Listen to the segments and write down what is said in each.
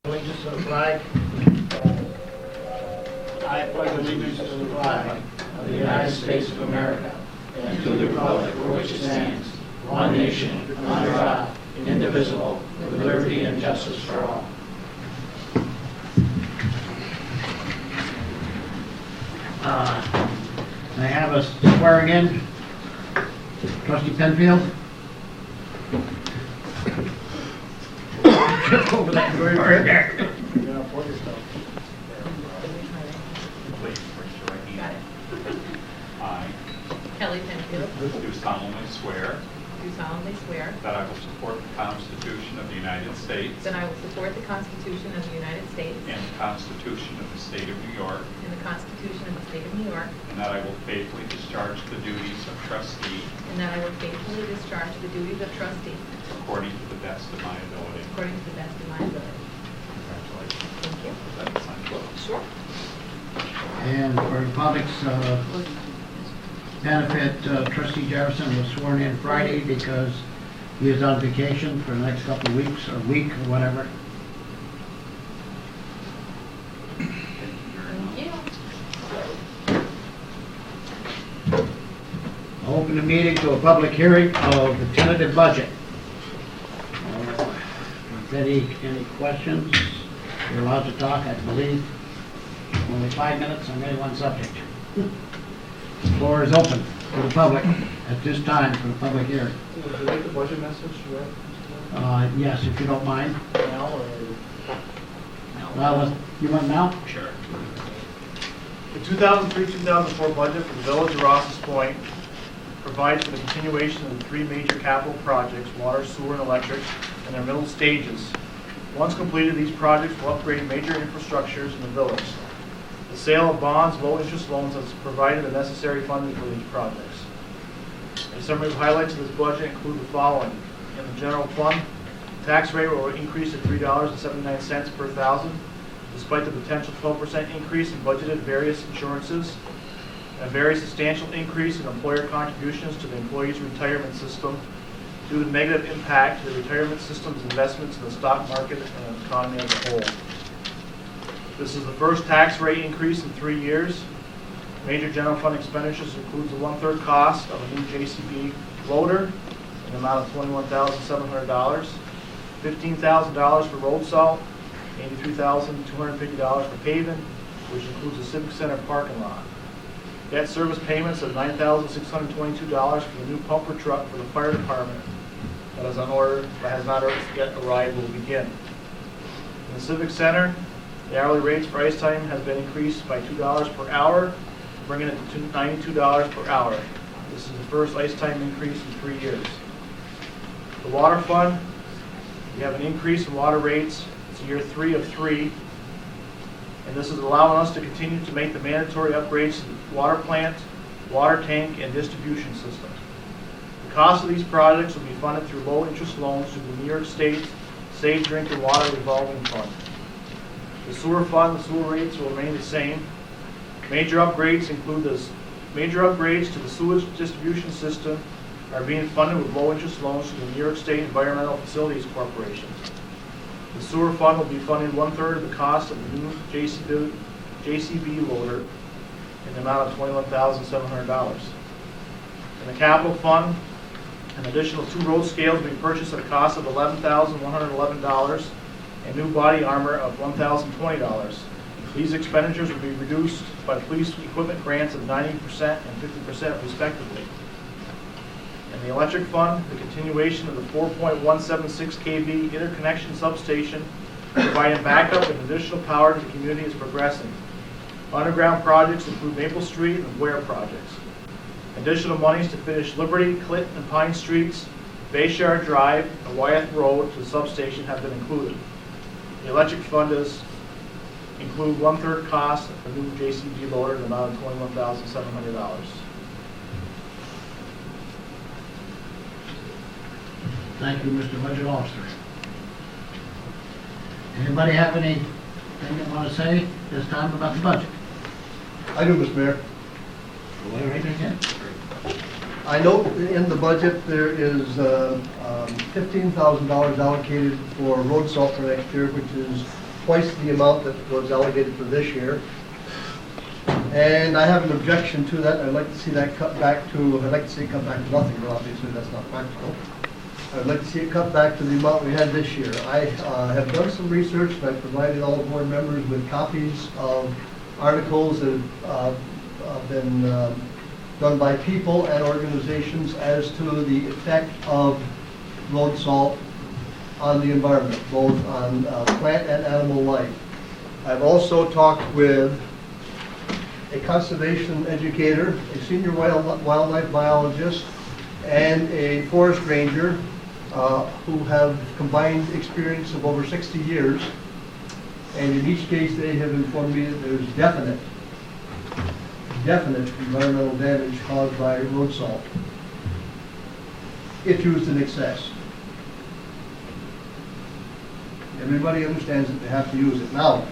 Allegiance to the flag. I pledge allegiance to the flag of the United States of America and to the republic for which it stands, one nation, under God, indivisible, with liberty and justice for all. I have us swearing in Trustee Penfield. Shift over that door right there. You're gonna put yourself. Please raise your right Got hand. it. I Kelly Penfield, do solemnly swear do solemnly swear that I will support the Constitution of the United States that I will support the Constitution of the United States and the Constitution of the State of New York, and the Constitution of the State of New York, and that I will faithfully discharge the duties of trustee and that I will faithfully discharge the duties of trustee according to the best of my ability. according to the best of my ability. Congratulations. Thank you. Is that the sign book? Sure. And for the public's benefit, Trustee Jefferson was sworn in Friday because he is on vacation for the next couple of weeks, or week, or whatever. Thank you. I'll open the meeting to a public hearing of the tentative budget. If any questions, you're allowed to talk, I believe. Only 5 minutes on any one subject. The floor is open to the public at this time for the public hearing. Would you like the budget message read Yes, if you don't mind. now or? Well, you want now? Sure. The 2003-2004 budget for the Village of Rouses Point provides for the continuation of the three major capital projects, water, sewer, and electric, in their middle stages. Once completed, these projects will upgrade major infrastructures in the village. The sale of bonds, low-interest loans has provided the necessary funding for these projects. A summary of highlights of this budget include the following. In the general fund, tax rate will increase to $3.79 per thousand, despite the potential 12% increase in budgeted various insurances, and a very substantial increase in employer contributions to the employees' retirement system due to the negative impact to the retirement system's investments in the stock market and the economy as a whole. This is the first tax rate increase in 3 years. Major general fund expenditures includes the 1/3 cost of a new JCB loader in the amount of $21,700, $15,000 for road salt, $83,250 for paving, which includes the Civic Center parking lot. Debt service payments of $9,622 for the new pumper truck for the fire department that is on order, but has not yet arrived, will begin. In the Civic Center, the hourly rates for ice time has been increased by $2 per hour, bringing it to $92 per hour. This is the first ice time increase in 3 years. The water fund, we have an increase in water rates. It's year 3 of 3, and this is allowing us to continue to make the mandatory upgrades to the water plant, water tank, and distribution system. The cost of these projects will be funded through low-interest loans through the New York State Safe Drinking Water Revolving Fund. The sewer fund, the sewer rates will remain the same. Major upgrades include major upgrades to the sewage distribution system are being funded with low-interest loans to the New York State Environmental Facilities Corporation. The sewer fund will be funding 1/3 of the cost of the new JCB loader in the amount of $21,700. In the capital fund, an additional 2 road scales will be purchased at a cost of $11,111 and new body armor of $1,020. These expenditures will be reduced by the police equipment grants of 90% and 50% respectively. In the electric fund, the continuation of the 4.176 kV interconnection substation providing backup and additional power to the community is progressing. Underground projects include Maple Street and Ware projects. Additional monies to finish Liberty, Clinton, and Pine Streets, Bayshard Drive, and Wyeth Road to the substation have been included. The electric fund include 1/3 cost of the new JCB loader in the amount of $21,700. Thank you, Mr. Budget Officer. Anybody have anything they want to say this time about the budget? I do, Mr. Mayor. Go right ahead. I note in the budget there is $15,000 allocated for road salt for next year, which is twice the amount that was allocated for this year. And I have an objection to that. I'd like to see that cut back to, I'd like to see it cut back to nothing, but obviously that's not practical. I'd like to see it cut back to the amount we had this year. I have done some research, and I've provided all board members with copies of articles that have been done by people and organizations as to the effect of road salt on the environment, both on plant and animal life. I've also talked with a conservation educator, a senior wildlife biologist, and a forest ranger who have combined experience of over 60 years. And in each case, they have informed me that there's definite environmental damage caused by road salt if used in excess. Everybody understands that they have to use it. Now,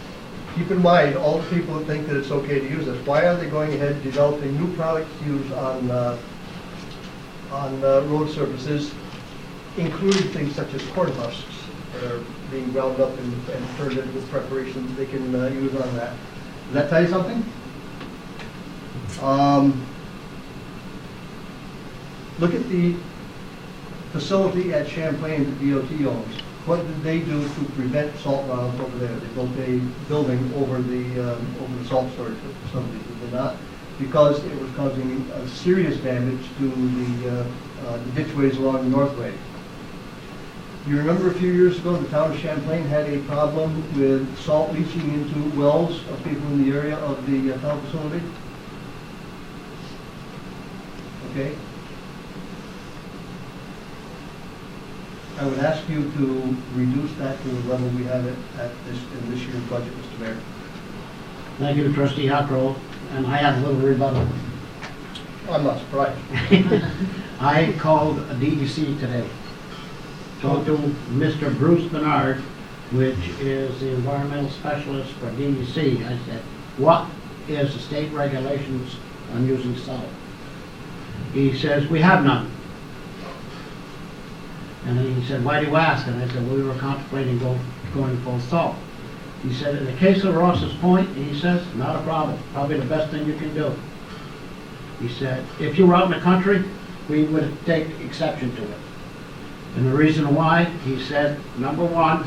keep in mind, all the people that think that it's okay to use this, why are they going ahead developing new products to use on road surfaces, including things such as corn husks that are being ground up and turned into preparation they can use on that? Does that tell you something? Look at the facility at Champlain that DOT owns. What did they do to prevent salt runoff over there? They built a building over the salt storage facility, did they not? Because it was causing serious damage to the ditchways along the Northway. You remember a few years ago, the town of Champlain had a problem with salt leaching into wells of people in the area of the town facility? Okay. I would ask you to reduce that to the level we have it at in this year's budget, Mr. Mayor. Thank you, Trustee Huckrow, and I have a little rebuttal. I'm not surprised. I called a DEC today, talked to Mr. Bruce Bernard, which is the environmental specialist for DEC. I said, what is the state regulations on using salt? He says, we have none. And then he said, why do you ask? And I said, we were contemplating going full salt. He said, in the case of Rouses Point, he says, not a problem, probably the best thing you can do. He said, if you were out in the country, we would take exception to it. And the reason why, he said, number one,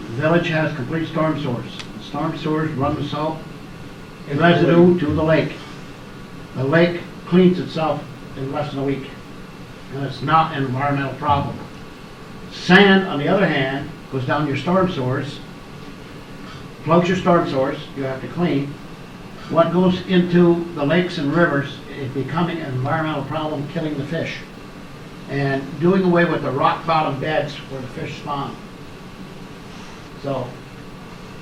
the village has complete storm sewers. The storm sewers run the salt residue to the lake. The lake cleans itself in less than a week, and it's not an environmental problem. Sand, on the other hand, goes down your storm sewers, plugs your storm sewers, you have to clean. What goes into the lakes and rivers is becoming an environmental problem, killing the fish, and doing away with the rock bottom beds where the fish spawn. So,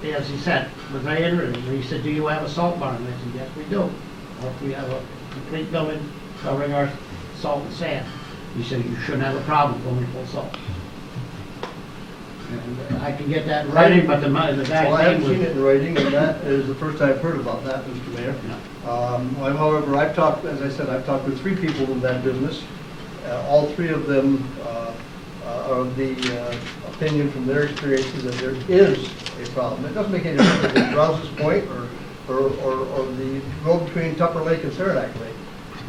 as he said, was very interesting. He said, do you have a salt barn? And I said, yes, we do. Or we have a complete building covering our salt and sand. He said, you shouldn't have a problem going full salt. And I can get that in writing, but the Well, I guy's haven't name seen was... it in writing, and that is the first I've heard about that, Mr. Mayor. However, I've talked, as I said, I've talked with 3 people in that business. All 3 of them are of the opinion from their experiences that there is a problem. It doesn't make any difference if it's Rouses Point or the road between Tupper Lake and Saranac Lake.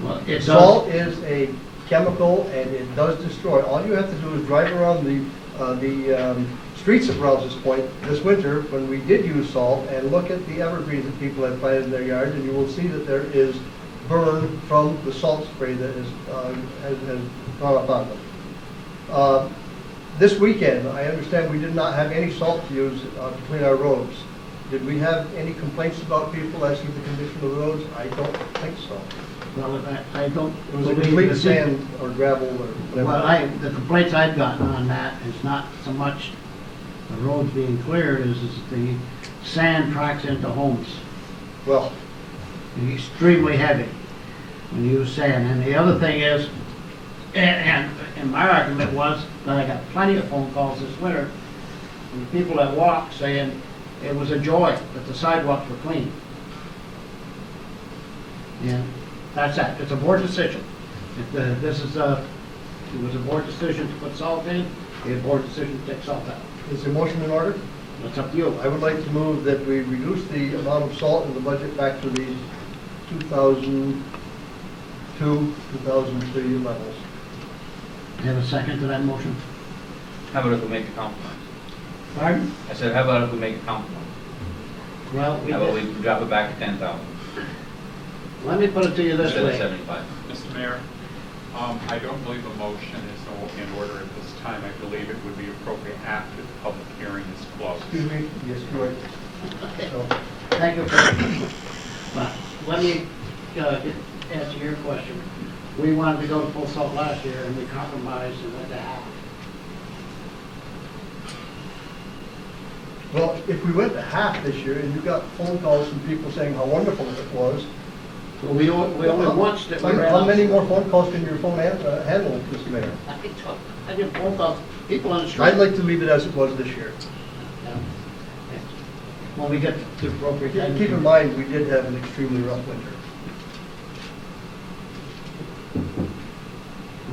Well, it does, Salt is a chemical, and it does destroy. All you have to do is drive around the streets of Rouses Point this winter when we did use salt and look at the evergreens that people have planted in their yards, and you will see that there is burn from the salt spray that has gone up on them. This weekend, I understand we did not have any salt to use to clean our roads. Did we have any complaints about people as to the condition of the roads? I don't think so. well, I don't... It was a believe complete the- sand or gravel or whatever. Well, the complaints I've gotten on that is not so much the roads being cleared, is the sand tracks into homes. Well, Extremely heavy when you use sand. And the other thing is, and my argument was that I got plenty of phone calls this winter from people that walk saying it was a joy that the sidewalks were clean. And that's that. It's a board decision. If it was a board decision to put salt in, it's a board decision to take salt out. is the motion in order? It's up to you. I would like to move that we reduce the amount of salt in the budget back to the 2002, 2003 levels. Have a second to that motion? How about if we make a compromise? Pardon? I said, how about if we make a compromise? Well, How about we drop it back to 10,000 let me put it to you this instead of way. 75? Mr. Mayor, I don't believe a motion is in order at this time. I believe it would be appropriate after the public hearing is closed. Excuse me? Yes, correct. So, Thank you for, but let me answer your question. We wanted to go to full salt last year, and we compromised and went to half. well, if we went to half this year, and you got phone calls from people saying how wonderful it was, Well, we only once that we ran how out. many more phone calls can your phone handle, Mr. Mayor? I get phone calls, people on the street. I'd like to leave it as it was this year. Yeah. When we get to appropriate time. Keep in mind, we did have an extremely rough winter.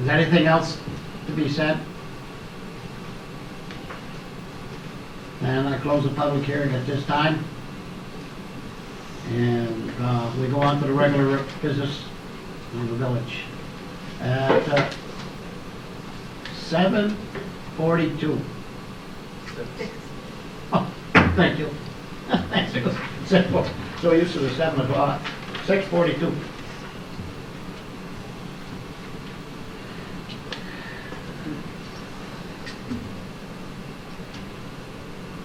Is there anything else to be said? And I close the public hearing at this time. And we go on to the regular business of the village. At 7:42. Oh, thank you. Thank you. So used to the 7 o'clock. 6:42.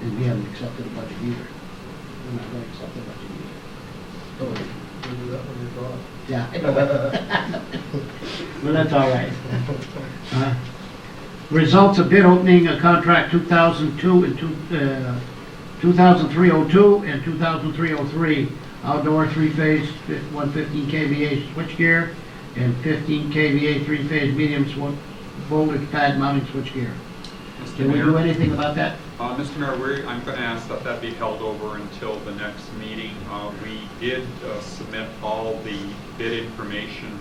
And we haven't accepted the budget either. We're not going to accept the budget either. Oh, we'll do that when you're gone. Yeah. I know. Well, that's all right. Results of bid opening, contract 2002 and 2003-02 and 2003-03, outdoor three-phase 115 kVA switchgear and 15 kVA three-phase medium voltage pad mounting switchgear. Mr. Can we do Mayor, anything about that? Mr. Mayor, I'm going to ask that that be held over until the next meeting. We did submit all the bid information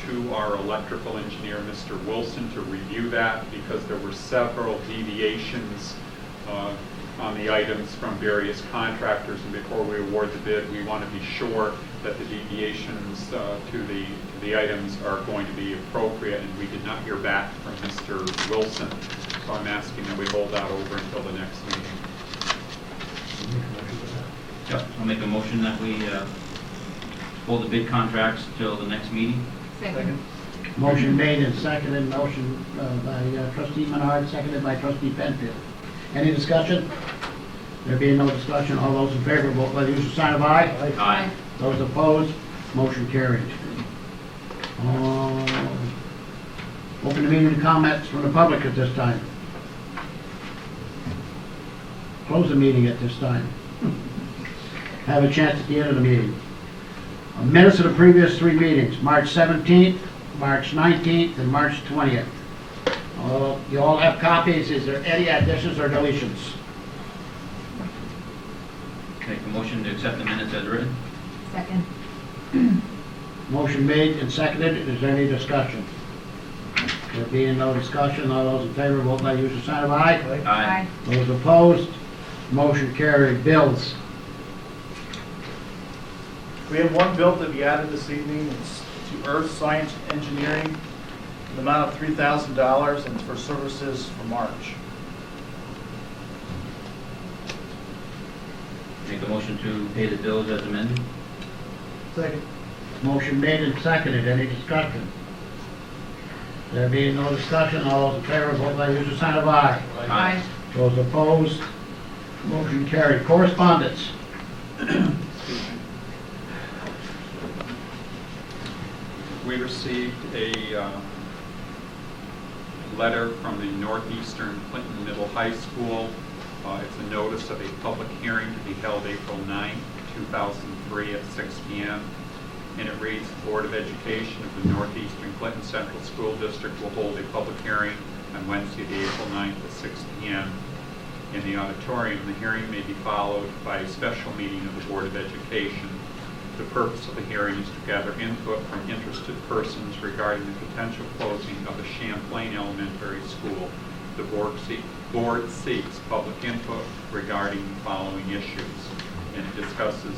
to our electrical engineer, Mr. Wilson, to review that because there were several deviations on the items from various contractors, and before we award the bid, we want to be sure that the deviations to the items are going to be appropriate, and we did not hear back from Mr. Wilson. So I'm asking that we hold that over until the next meeting. Yep, I'll make a motion that we hold the bid contracts till the next meeting. Second. Motion made and seconded, motion by trustee Menard, seconded by trustee Penfield. Any discussion? There being no discussion, all those in favor, vote by the usual sign of aye. Aye. Those opposed, motion carried. Open the meeting to comments from the public at this time. Close the meeting at this time. Have a chance at the end of the meeting. Minutes of the previous three meetings, March 17th, March 19th, and March 20th. You all have copies. Is there any additions or deletions? Make a motion to accept the minutes as written. Second. Motion made and seconded. Is there any discussion? There being no discussion, all those in favor, vote by usual sign of aye. Aye. Those opposed, motion carried. Bills. We have one bill that we added this evening. It's to Earth Science Engineering, in the amount of $3,000, and it's for services for March. Make a motion to pay the bills as amended. Second. Motion made and seconded. Any discussion? There being no discussion, all those in favor, vote by usual sign of aye. Aye. Those opposed, motion carried. Correspondence. We received a letter from the Northeastern Clinton Middle High School. It's a notice of a public hearing to be held April 9, 2003 at 6 p.m. And it reads, the Board of Education of the Northeastern Clinton Central School District will hold a public hearing on Wednesday, the April 9th at 6 p.m. in the auditorium. The hearing may be followed by a special meeting of the Board of Education. The purpose of the hearing is to gather input from interested persons regarding the potential closing of the Champlain Elementary School. The board board seeks public input regarding the following issues. And it discusses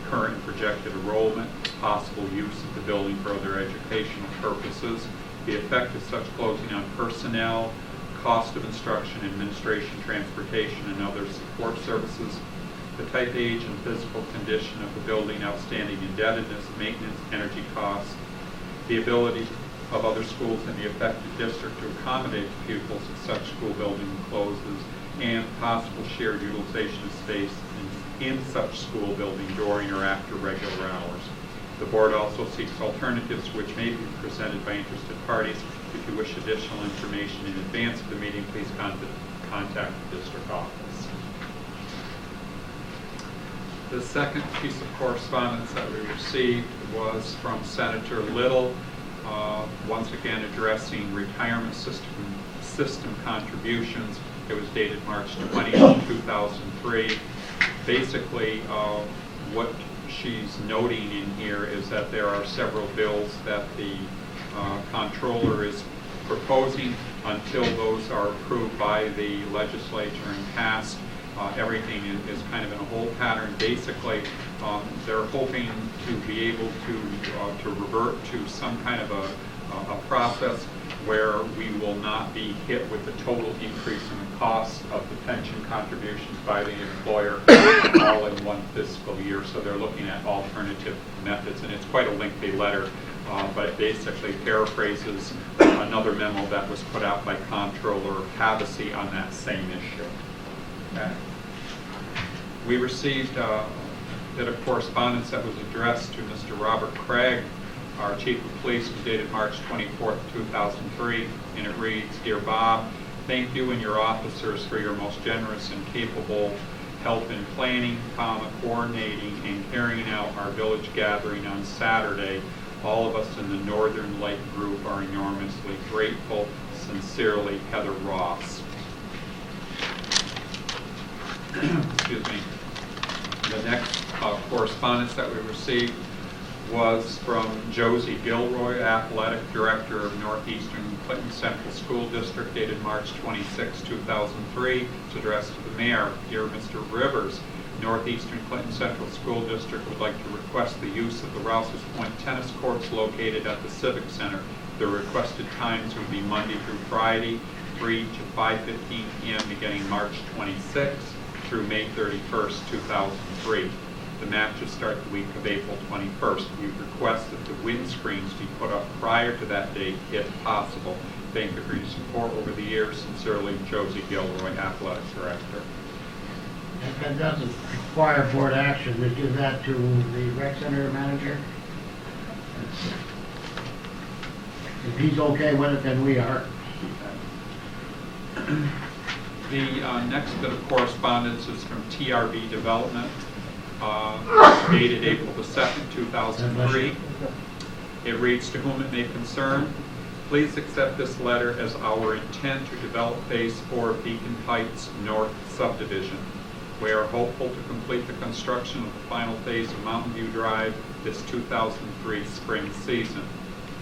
current and projected enrollment, possible use of the building for other educational purposes, the effect of such closing on personnel, cost of instruction, administration, transportation, and other support services, the type, age, and physical condition of the building, outstanding indebtedness, maintenance, energy costs, the ability of other schools in the affected district to accommodate pupils if such school building closes, and possible shared utilization of space in such school building during or after regular hours. The board also seeks alternatives which may be presented by interested parties. If you wish additional information in advance of the meeting, please contact the district office. The second piece of correspondence that we received was from Senator Little, once again addressing retirement system contributions. It was dated March 20, 2003. Basically, what she's noting in here is that there are several bills that the comptroller is proposing. Until those are approved by the legislature and passed, everything is kind of in a hold pattern. Basically, they're hoping to be able to revert to some kind of a process where we will not be hit with the total increase in the cost of the pension contributions by the employer all in one fiscal year. So they're looking at alternative methods, and it's quite a lengthy letter, but it basically paraphrases another memo that was put out by Comptroller Havacy on that same issue. Okay. We received a bit of correspondence that was addressed to Mr. Robert Craig, our Chief of Police, was dated March 24th, 2003, and it reads, Dear Bob, thank you and your officers for your most generous and capable help in planning, coordinating, and carrying out our village gathering on Saturday. All of us in the Northern Light Group are enormously grateful. Sincerely, Heather Ross. Excuse me. The next correspondence that we received was from Josie Gilroy, Athletic Director of Northeastern Clinton Central School District, dated March 26, 2003. It's addressed to the Mayor. Dear Mr. Rivers, Northeastern Clinton Central School District would like to request the use of the Rouses Point tennis courts located at the Civic Center. The requested times would be Monday through Friday, 3 to 5:15 p.m. beginning March 26 through May 31st, 2003. The matches start the week of April 21st. We request that the windscreens be put up prior to that date, if possible. Thank you for your support over the years. Sincerely, Josie Gilroy, Athletic Director. If that doesn't require board action, we give that to the rec center manager. If he's okay with it, then we are. The next bit of correspondence is from TRB Development, dated April the 2nd, 2003. It reads, to whom it may concern, please accept this letter as our intent to develop Phase 4 of Beacon Heights North Subdivision. We are hopeful to complete the construction of the final phase of Mountain View Drive this 2003 spring season.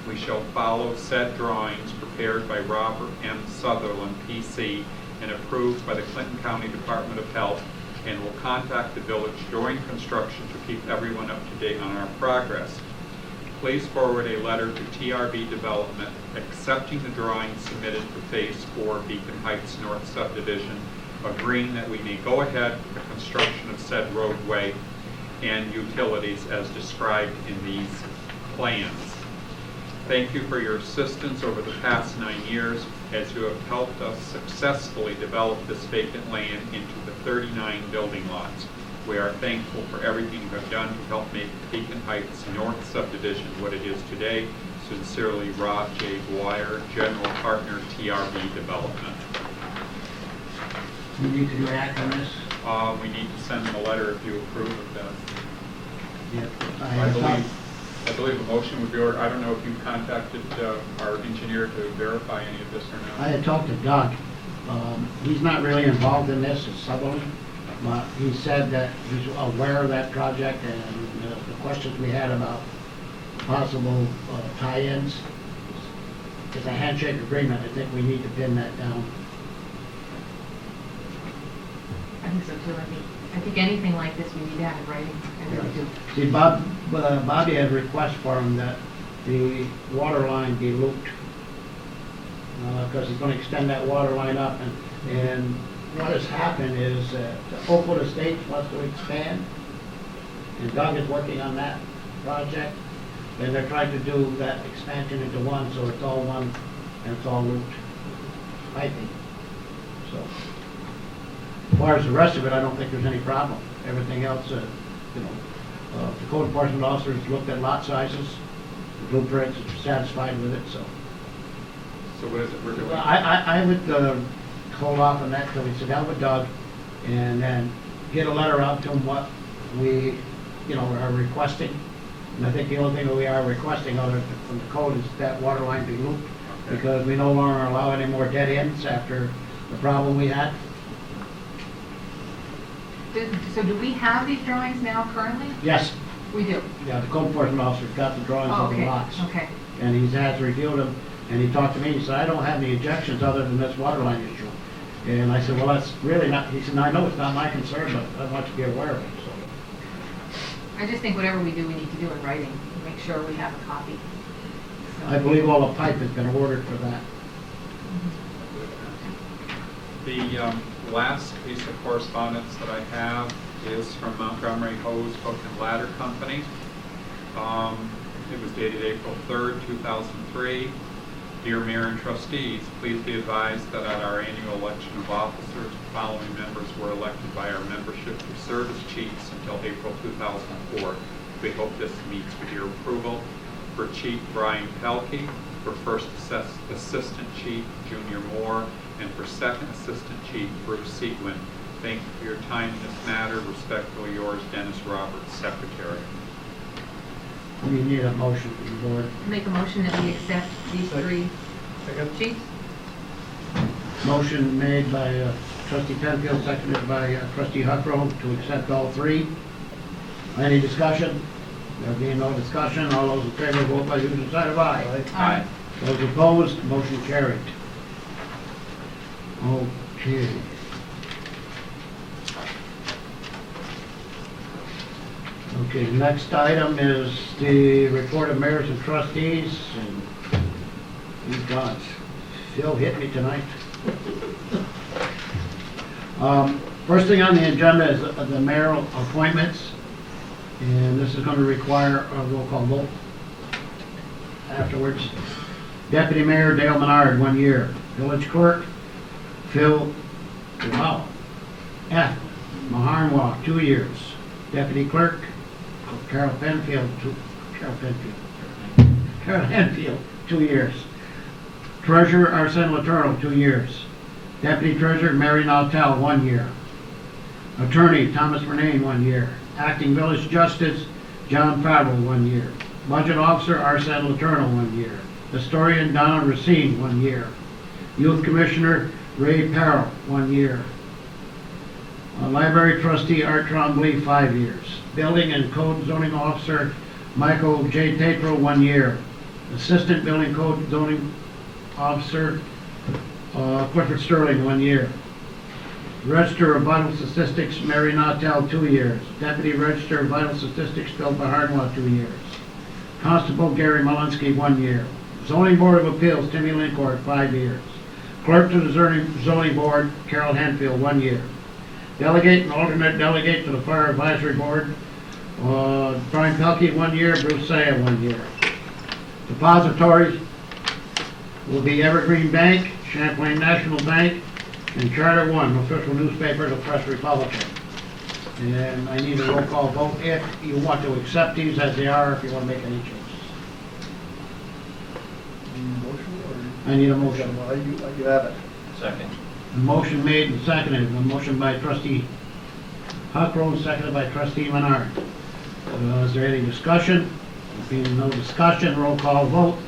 We shall follow said drawings prepared by Robert M. Sutherland, PC, and approved by the Clinton County Department of Health, and will contact the village during construction to keep everyone up to date on our progress. Please forward a letter to TRB Development accepting the drawings submitted for Phase 4 Beacon Heights North Subdivision, agreeing that we may go ahead with the construction of said roadway and utilities as described in these plans. Thank you for your assistance over the past 9 years as you have helped us successfully develop this vacant land into the 39 building lots. We are thankful for everything you have done to help make Beacon Heights North Subdivision what it is today. Sincerely, Rob J. Dwyer, General Partner, TRB Development. We need to do act on this. We need to send them a letter if you approve of this. Yep. I believe a motion would be ordered. I don't know if you contacted our engineer to verify any of this or not. I had talked to Doug. He's not really involved in this, it's Sutherland, but he said that he's aware of that project and the questions we had about possible tie-ins. It's a handshake agreement. I think we need to pin that down. think so too. I think anything like this, we need to have in writing. I really do. See, Bobby had a request for him that the water line be looped. Because he's gonna extend that water line up, and what has happened is that Oakwood Estates wants to expand, and Doug is working on that project, and they're trying to do that expansion into one, so it's all one, and it's all looped piping. So, as far as the rest of it, I don't think there's any problem. Everything else, the code enforcement officers looked at lot sizes, the blueprints, are satisfied with it, so. So what is it we're doing? I would hold off on that till we sit down with Doug and then get a letter out to him what we, are requesting. And I think the only thing that we are requesting other from the code is that water line be looped, Okay. because we no longer allow any more dead ends after the problem we had. So do we have these drawings now currently? Yes, We do. yeah, the code enforcement officer's got the drawings Oh, of the okay, lots. okay. And he has reviewed them, and he talked to me, he said, I don't have any objections other than this water line issue. And I said, well, that's really not, he said, I know it's not my concern, but I want you to be aware of it, so. I just think whatever we do, we need to do in writing, to make sure we have a copy. So- I believe all the pipe has been ordered for that. The last piece of correspondence that I have is from Montgomery Hose Hook and Ladder Company. It was dated April 3rd, 2003. Dear Mayor and Trustees, please be advised that at our annual election of officers, the following members were elected by our membership to serve as chiefs until April 2004. We hope this meets with your approval. For Chief Brian Pelkey, for First Assistant Chief Junior Moore, and for Second Assistant Chief Bruce Seguin. Thank you for your time in this matter. Respectfully yours, Dennis Roberts, Secretary. We need a motion from the board. Make a motion that we accept these three Second. chiefs. Motion made by trustee Penfield, seconded by trustee Huckrow to accept all three. Any discussion? There being no discussion, all those in favor vote by using the sign of aye. Aye. Those opposed, motion carried. Okay. Okay, the next item is the report of mayors and trustees, and you got, Phil hit me tonight. First thing on the agenda is the mayoral appointments, and this is going to require a roll call vote afterwards. Deputy Mayor Dale Menard, 1 year. Village Clerk Phil, wow, F. Maharnwalk, 2 years. Deputy Clerk Carol Penfield, 2 years. Treasurer Arsene Letourneau, 2 years. Deputy Treasurer Mary Nautel, 1 year. Attorney Thomas Renane, 1 year. Acting Village Justice John Favreau, 1 year. Budget Officer Arsene Letourneau, 1 year. Historian Donna Racine, 1 year. Youth Commissioner Ray Parrell, 1 year. Library Trustee Art Trombley, 5 years. Building and Code Zoning Officer Michael J. Tatro, 1 year. Assistant Building Code Zoning Officer Clifford Sterling, 1 year. Register of Vital Statistics Mary Nautel, 2 years. Deputy Register of Vital Statistics Phil Baharnwa, 2 years. Constable Gary Malinsky, 1 year. Zoning Board of Appeals Timmy Lincourt, 5 years. Clerk to the Zoning Board Carol Hanfield, 1 year. Delegate and alternate delegate to the Fire Advisory Board Brian Pelkey, 1 year. Bruce Saya, 1 year. Depositories will be Evergreen Bank, Champlain National Bank, and Charter One, official newspaper of the Press Republican. And I need a roll call vote if you want to accept these as they are, if you want to make any changes. Motion or? I need a motion. Well, you have it. Second. A motion made and seconded. A motion by trustee Huckrow, seconded by trustee Menard. Is there any discussion? Being no discussion, roll call vote.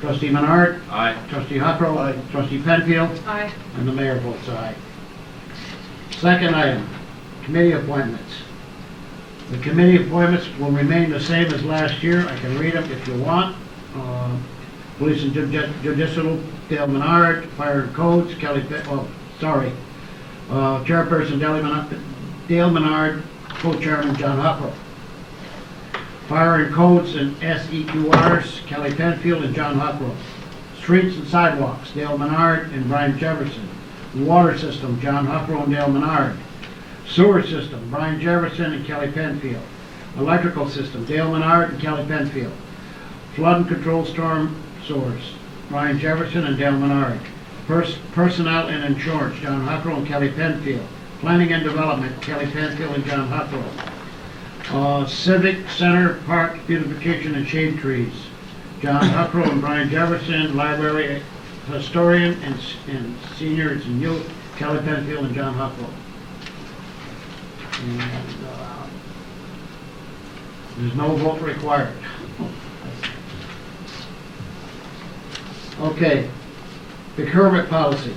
Trustee Menard? Aye. Trustee Huckrow? Aye. Trustee Penfield? Aye. And the mayor votes aye. Second item, committee appointments. The committee appointments will remain the same as last year. I can read them if you want. Police and Judicial, Dale Menard. Fire and Codes, Chairperson Dale Menard, co-chairman John Huckrow. Fire and Codes and SEQRs, Kelly Penfield and John Huckrow. Streets and Sidewalks, Dale Menard and Brian Jefferson. Water System, John Huckrow and Dale Menard. Sewer System, Brian Jefferson and Kelly Penfield. Electrical System, Dale Menard and Kelly Penfield. Flood and Control Storm Source, Brian Jefferson and Dale Menard. Personnel and Insurance, John Huckrow and Kelly Penfield. Planning and Development, Kelly Penfield and John Huckrow. Civic Center, Park Beautification and Shade Trees, John Huckrow and Brian Jefferson. Library Historian and Seniors and Youth, Kelly Penfield and John Huckrow. And, there's no vote required. Okay, procurement policy.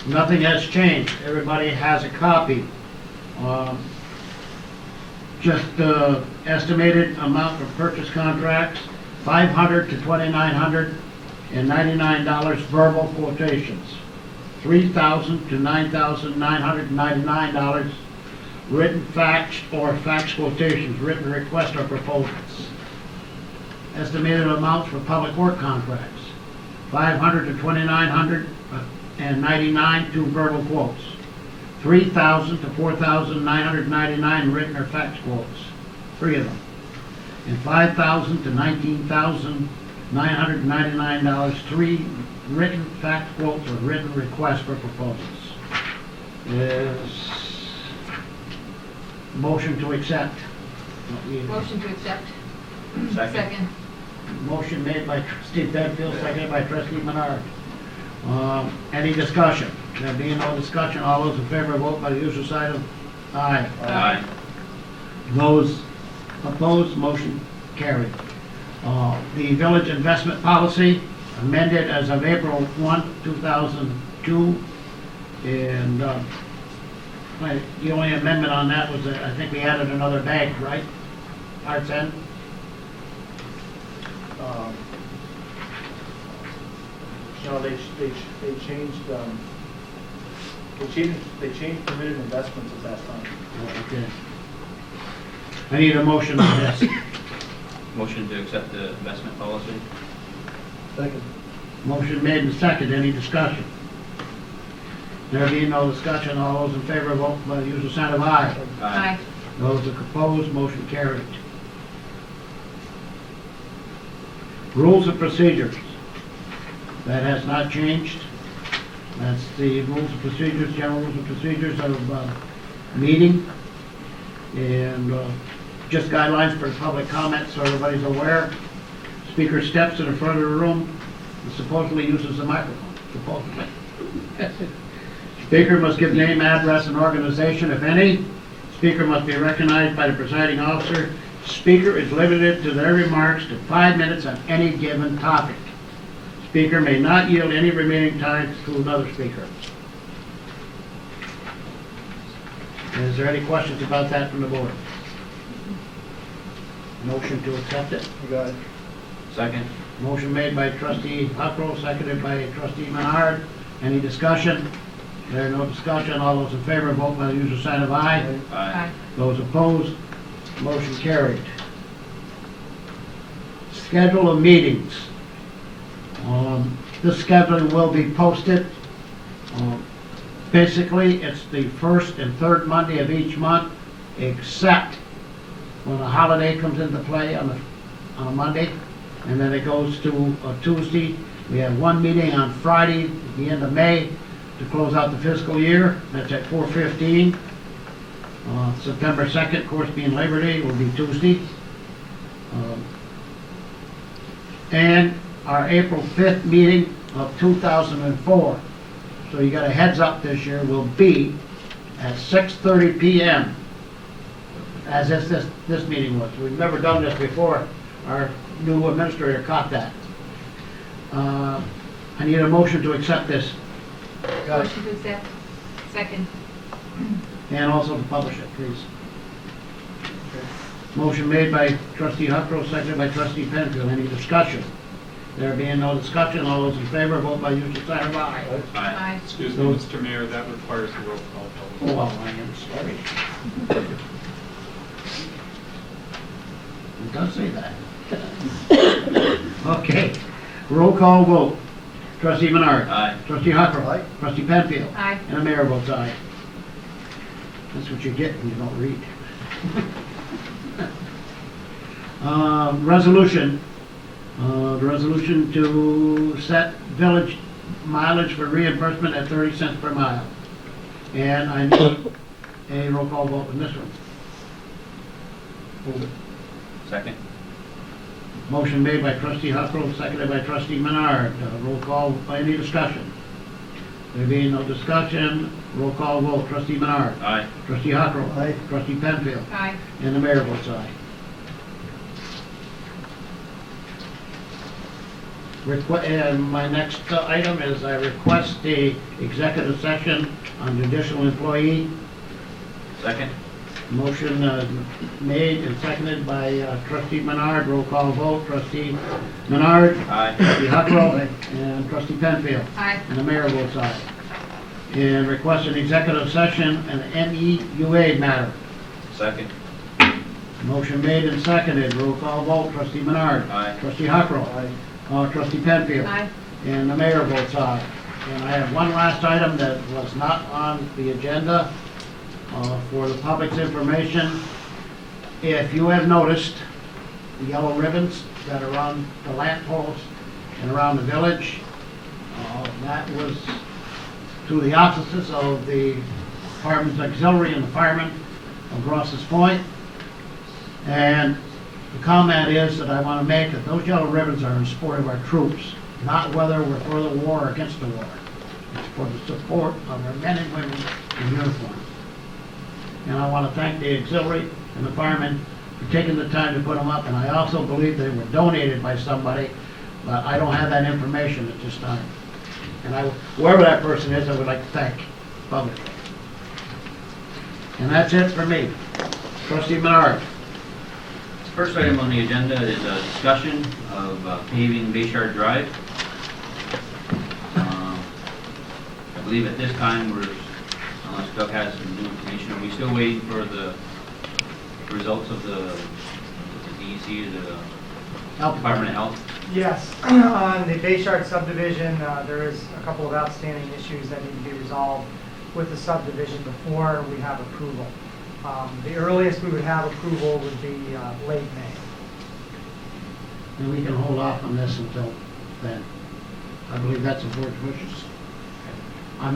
Nothing has changed. Everybody has a copy. Just the estimated amount for purchase contracts, $500 to $2,999 verbal quotations, $3,000 to $9,999 written fax or fax quotations, written request or proposals. Estimated amounts for public work contracts, $500 to $2,999, two verbal quotes. $3,000 to $4,999 written or fax quotes, three of them. And $5,000 to $19,999, three written fax quotes or written requests for proposals. Is motion to accept. Motion to accept. Second. Motion made by trustee Penfield, seconded by trustee Menard. Any discussion? There being no discussion, all those in favor vote by the usual sign of aye. Aye. Those opposed, motion carried. The village investment policy amended as of April 1, 2002. And the only amendment on that was that I think we added another bank, right? Arts End? No, they changed permitted investments at that time. Okay. I need a motion on this. Motion to accept the investment policy? Second. Motion made and seconded. Any discussion? There being no discussion, all those in favor vote by the usual sign of aye. Aye. Those opposed, motion carried. Rules of procedures. That has not changed. That's the rules of procedures, general rules of procedures of meeting. And just guidelines for public comment so everybody's aware. Speaker steps in the front of the room and supposedly uses the microphone, supposedly. Speaker must give name, address, and organization, if any. Speaker must be recognized by the presiding officer. Speaker is limited to their remarks to 5 minutes on any given topic. Speaker may not yield any remaining time to another speaker. Is there any questions about that from the board? Motion to accept it. You got it. Second. Motion made by trustee Huckrow, seconded by trustee Menard. Any discussion? There no discussion. All those in favor vote by the usual sign of aye. Aye. Those opposed, motion carried. Schedule of meetings. This scheduling will be posted. Basically, it's the first and third Monday of each month, except when a holiday comes into play on a Monday, and then it goes to a Tuesday. We have one meeting on Friday at the end of May to close out the fiscal year. That's at 4:15. September 2nd, of course, being Labor Day, will be Tuesday. And our April 5th meeting of 2004, so you got a heads up this year, will be at 6:30 p.m. as this meeting was. We've never done this before. Our new administrator caught that. I need a motion to accept this Got it. Motion to accept. Second. and also to publish it, please. Motion made by trustee Huckrow, seconded by trustee Penfield. Any discussion? There being no discussion, all those in favor, vote by usual sign of aye. Aye. Aye. Excuse me, Mr. Mayor, that requires a roll call Oh, vote. well, I am sorry. It does say that. Okay, roll call vote. Trustee Menard. Aye. Trustee Huckrow. Aye. Trustee Penfield. Aye. And the mayor votes aye. That's what you get when you don't read. Resolution. The resolution to set village mileage for reimbursement at 30 cents per mile. And I need a roll call vote on this one. Second. Motion made by trustee Huckrow, seconded by trustee Menard. Roll call, any discussion? There being no discussion, roll call vote. Trustee Menard. Aye. Trustee Huckrow. Aye. Trustee Penfield. Aye. And the mayor votes aye. And my next item is I request the executive session on judicial employee. Second. Motion made and seconded by trustee Menard. Roll call vote. Trustee Menard. Aye. Trustee Huckrow. And trustee Penfield. Aye. And the mayor votes aye. And request an executive session, an MEUA matter. Second. Motion made and seconded. Roll call vote. Trustee Menard. Aye. Trustee Huckrow. Aye. Trustee Penfield. Aye. And the mayor votes aye. And I have one last item that was not on the agenda for the public's information. If you have noticed, the yellow ribbons that are on the lamp posts and around the village, that was to the offices of the Fireman's Auxiliary and the firemen of Ross's Point. And the comment is that I want to make that those yellow ribbons are in support of our troops, not whether we're for the war or against the war. It's for the support of our men and women in uniform. And I want to thank the auxiliary and the firemen for taking the time to put them up, and I also believe they were donated by somebody, but I don't have that information at this time. And whoever that person is, I would like to thank publicly. And that's it for me. Trustee Menard. First item on the agenda is a discussion of paving Bayshard Drive. I believe at this time unless Doug has some new information, are we still waiting for the results of the DEC, the Department of Health? Yes, on the Bayshard subdivision, there is a couple of outstanding issues that need to be resolved with the subdivision before we have approval. The earliest we would have approval would be late May. And we can hold off on this until then. I believe that's the board's wishes. I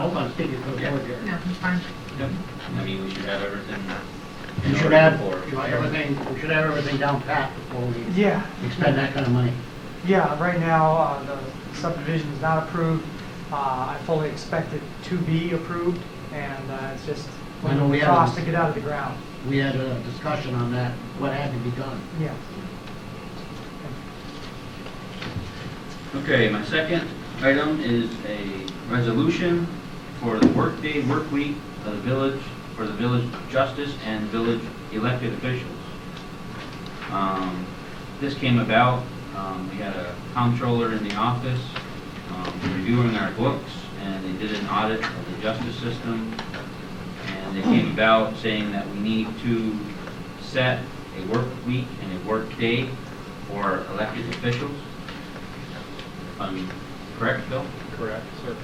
hope I'm speaking for the board here. No, it's fine. Yep. I mean, we should have everything. We in should order have, before- we should have everything down pat before we Yeah, expend that kind of money. yeah, right now, the subdivision is not approved. I fully expect it to be approved, and it's just I know we the have- cost to get out of the ground. We had a discussion on that, what had to be done. Yeah. Okay, my second item is a resolution for the workday, work week of the village, for the village justice and village elected officials. This came about, we had a comptroller in the office reviewing our books, and they did an audit of the justice system, and they came about saying that we need to set a work week and a work day for elected officials. Correct, Bill? Correct, sir.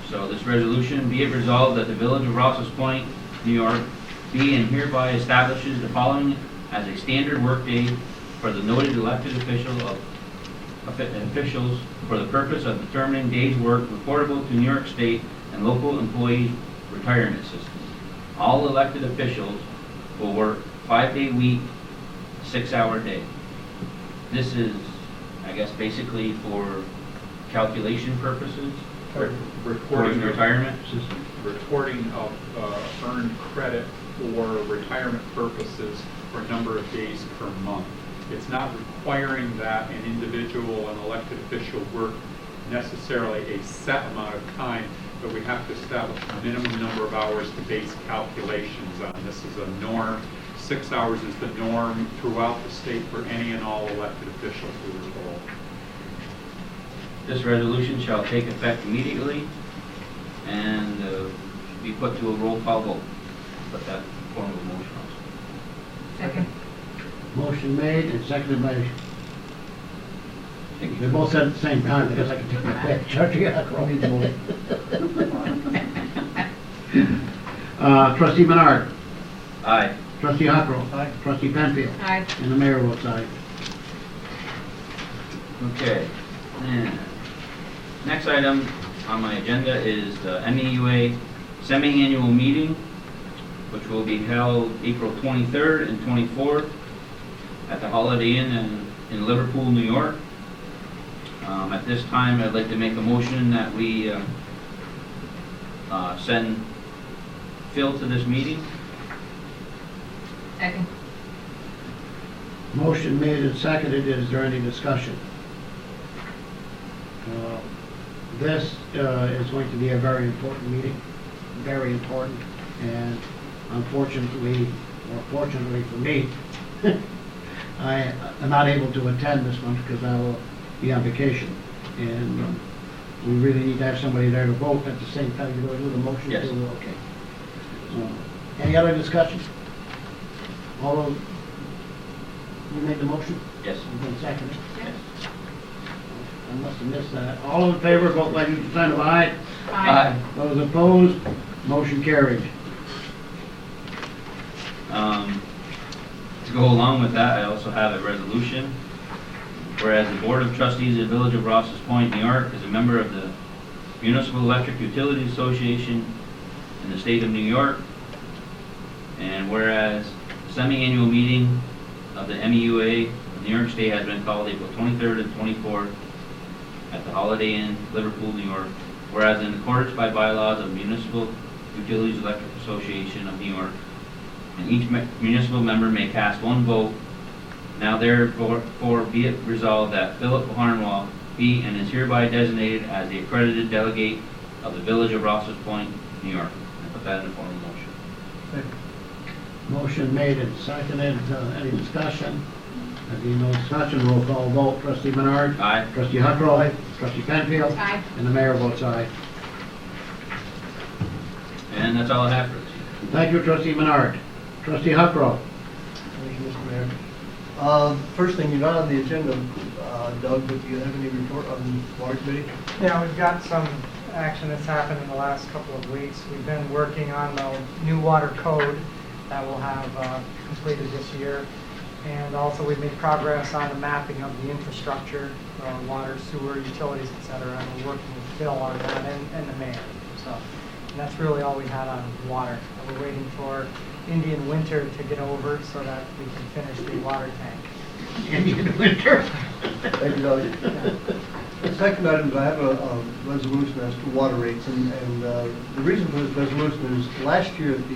So this resolution, be it resolved that the Village of Rouses Point, New York, be and hereby establishes the following as a standard workday for the noted elected officials for the purpose of determining days' work reportable to New York State and local employees' retirement systems. All elected officials will work 5-day week, 6-hour day. This is, I guess, basically for calculation purposes, for Reporting of retirement. reporting of earned credit for retirement purposes for a number of days per month. It's not requiring that an individual, an elected official, work necessarily a set amount of time, but we have to establish a minimum number of hours to base calculations on. This is a norm 6 hours is the norm throughout the state for any and all elected officials, we were told. This resolution shall take effect immediately and be put to a roll call vote. Put that in form of a motion also. Second. Motion made and seconded by, they both said at the same time, because I can take my pick. Trustee Huckrow. Need the motion. Trustee Menard. Aye. Trustee Huckrow. Aye. Trustee Penfield. Aye. And the mayor votes aye. Okay. And next item on my agenda is the MEUA semi-annual meeting, which will be held April 23rd and 24th at the Holiday Inn in Liverpool, New York. At this time, I'd like to make a motion that we send Phil to this meeting. Second. Motion made and seconded. Is there any discussion? This is going to be a very important meeting, very important, and unfortunately, or fortunately for me, I am not able to attend this one because I will be on vacation. And we really need to have somebody there to vote at the same time. You're going to do the motion? Yes. too? Okay. Any other discussion? All of, you made the motion? Yes. And then seconded? Yes. I must have missed that. All in favor, vote by the sign of aye. Aye. Those opposed, motion carried. To go along with that, I also have a resolution. Whereas the Board of Trustees of the Village of Rouses Point, New York, is a member of the Municipal Electric Utilities Association in the state of New York. And whereas the semi-annual meeting of the MEUA of New York State has been called April 23rd and 24th at the Holiday Inn, Liverpool, New York. Whereas in accordance by bylaws of Municipal Utilities Electric Association of New York, and each municipal member may cast one vote. Now therefore be it resolved that Philip Harnwell be and is hereby designated as the accredited delegate of the Village of Rouses Point, New York. I put that in the form of a motion. Second. Motion made and seconded. Any discussion? There being no discussion, roll call vote. Trustee Menard? Aye. Trustee Huckrow? Aye. Trustee Penfield? Aye. And the mayor votes aye. And that's all I have for this evening. Thank you, Trustee Menard. Trustee Huckrow? Thank you, Mr. Mayor. First thing, you're not on the agenda, Doug, but do you have any report on the water committee? Yeah, we've got some action that's happened in the last couple of weeks. We've been working on the new water code that we'll have completed this year. And also we've made progress on the mapping of the infrastructure, water, sewer, utilities, et cetera. And we're working with Phil on that and the mayor. So, and that's really all we had on water. And we're waiting for Indian winter to get over so that we can finish the water tank. Indian winter. Thank you, Doug. The second item is I have a resolution as to water rates, and the reason for this resolution is last year at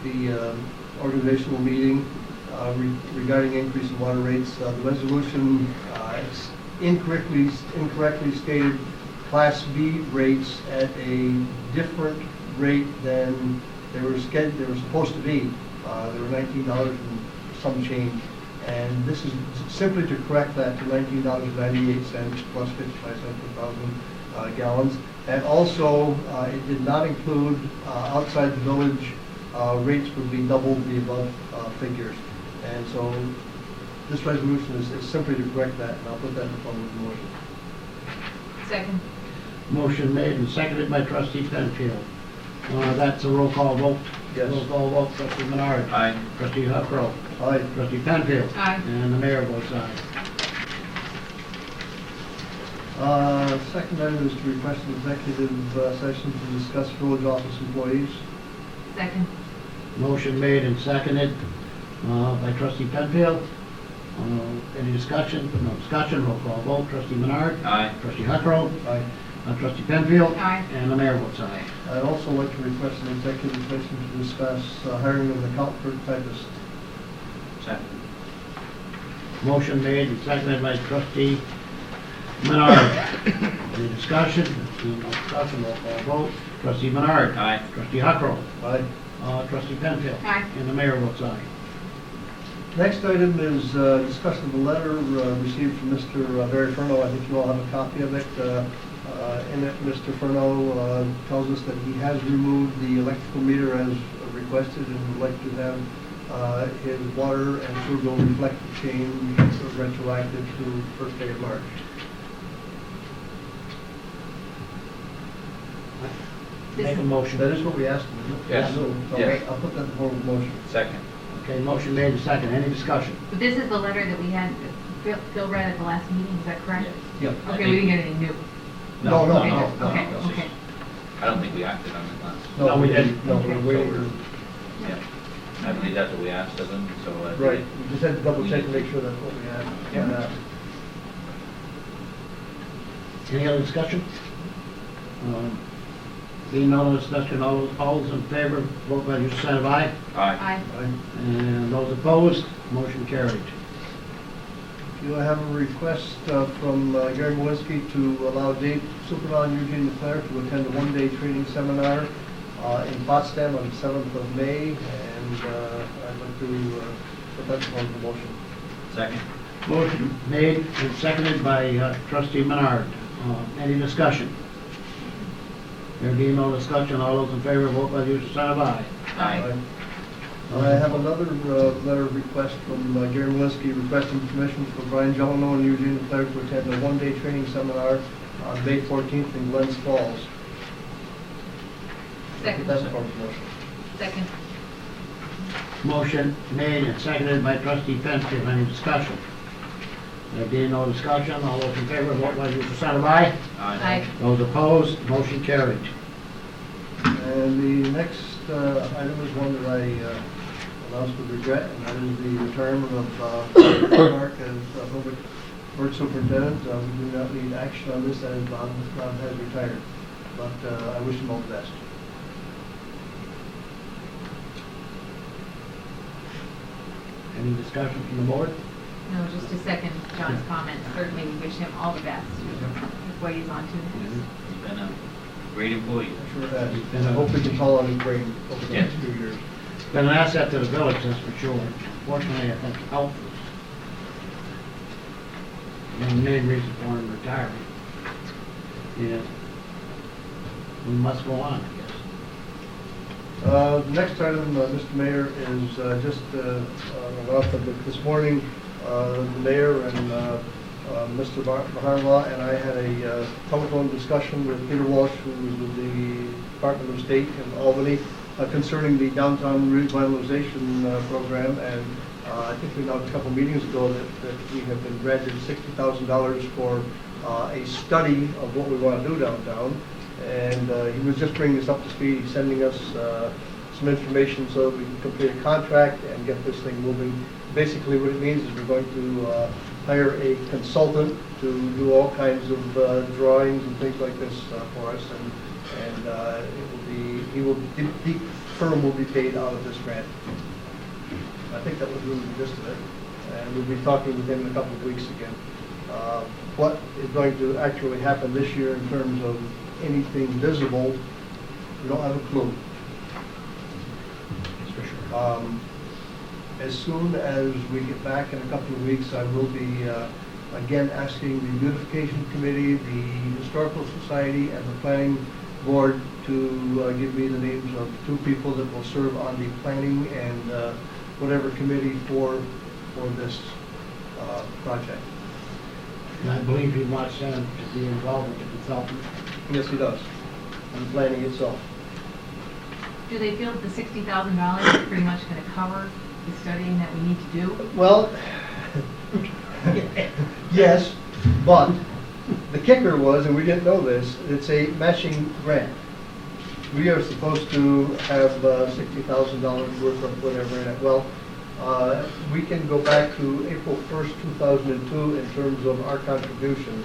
the organizational meeting regarding increase in water rates, the resolution incorrectly stated Class B rates at a different rate than they were supposed to be. They were $19 and some change. And this is simply to correct that to $19.98 plus 55 cents per thousand gallons. And also, it did not include outside the village rates would be double the above figures. And so this resolution is simply to correct that, and I'll put that in the form of a motion. Second. Motion made and seconded by Trustee Penfield. That's a roll call vote. Yes. Roll call vote. Trustee Menard. Aye. Trustee Huckrow. Aye. Trustee Penfield. Aye. And the mayor votes aye. Second item is to request an executive session to discuss village office employees. Second. Motion made and seconded by Trustee Penfield. Any discussion? No discussion. Roll call vote. Trustee Menard. Aye. Trustee Huckrow. Aye. Trustee Penfield. Aye. And the mayor votes aye. I'd also like to request an executive session to discuss hiring of an accountant clerk typist. Second. Motion made and seconded by Trustee Menard. Any discussion? No discussion. Roll call vote. Trustee Menard. Aye. Trustee Huckrow. Aye. Trustee Penfield. Aye. And the mayor votes aye. Next item is discussion of a letter received from Mr. Barry Furno. I think you all have a copy of it. In it, Mr. Furno tells us that he has removed the electrical meter as requested and would like to have his water and sewer bill reflective change retroactive to first day of March. Make a motion. That is what we asked him, isn't it? Yes. Okay, Yes. I'll put that in form of motion. Second. Okay, motion made and second. Any discussion? But this is the letter that we had, Phil read at the last meeting, is that correct? Yep. I Okay, think- we didn't get anything new. No, no, Okay, no, good. no. Okay, no, no. okay. I don't think we acted on it last. No, we didn't. No, we're waiting. Yeah. I believe that's what we asked of them, so. Right, we just had to double check to make sure that's what we had. Yeah. Any other discussion? Being no discussion, all those in favor, vote by your sign of aye. Aye. Aye. And those opposed, motion carried. Do I have a request from Gary Malinsky to allow Dave Supernaw and Eugene Leclerc to attend a one-day training seminar in Potsdam on the 7th of May, and I'd like to put that in form of motion. Second. Motion made and seconded by trustee Menard. Any discussion? There being no discussion, all those in favor, vote by your sign of aye. Aye. I have another letter request from Gary Malinsky requesting permission for Brian Jeleno and Eugene Leclerc to attend a one-day training seminar on May 14th in Glens Falls. Second. Put that in form of motion. Second. Motion made and seconded by trustee Penfield. Any discussion? There being no discussion, all those in favor, vote by your sign of aye. Aye. Those opposed, motion carried. And the next item is one that I announced with regret, and that is the retirement of Mark as public works superintendent. We do not need action on this as Bob has retired, but I wish him all the best. Any discussion from the board? No, just to second John's comment, certainly we wish him all the best with what he's on to next. He's been a great employee. Sure has. And I hope we can call on his brain over the next Yeah. few years. Been an asset to the village, that's for sure. Fortunately, I think health was the main reason for him retiring. Yeah. We must go on, I guess. Next item, Mr. Mayor, is just announcement that this morning, the mayor and Mr. Maharla and I had a telephone discussion with Peter Walsh, who was with the Department of State in Albany, concerning the downtown revitalization program. And I think we announced a couple meetings ago that we have been granted $60,000 for a study of what we want to do downtown. And he was just bringing us up to speed, He's sending us some information so that we can complete a contract and get this thing moving. Basically, what it means is we're going to hire a consultant to do all kinds of drawings and things like this for us, and the firm will be paid out of this grant. I think that was really the gist of it, and we'll be talking with him in a couple of weeks again. What is going to actually happen this year in terms of anything visible, we don't have a clue. That's for sure. As soon as we get back in a couple of weeks, I will be again asking the beautification committee, the historical society, and the planning board to give me the names of 2 people that will serve on the planning and whatever committee for this project. And I believe he wants them to be involved with the consultant. Yes, he does, on the planning itself. Do they feel that the $60,000 is pretty much going to cover the studying that we need to do? Well, yes, but the kicker was, and we didn't know this, it's a matching grant. We are supposed to have $60,000 worth of whatever in it. Well, we can go back to April 1st, 2002 in terms of our contribution.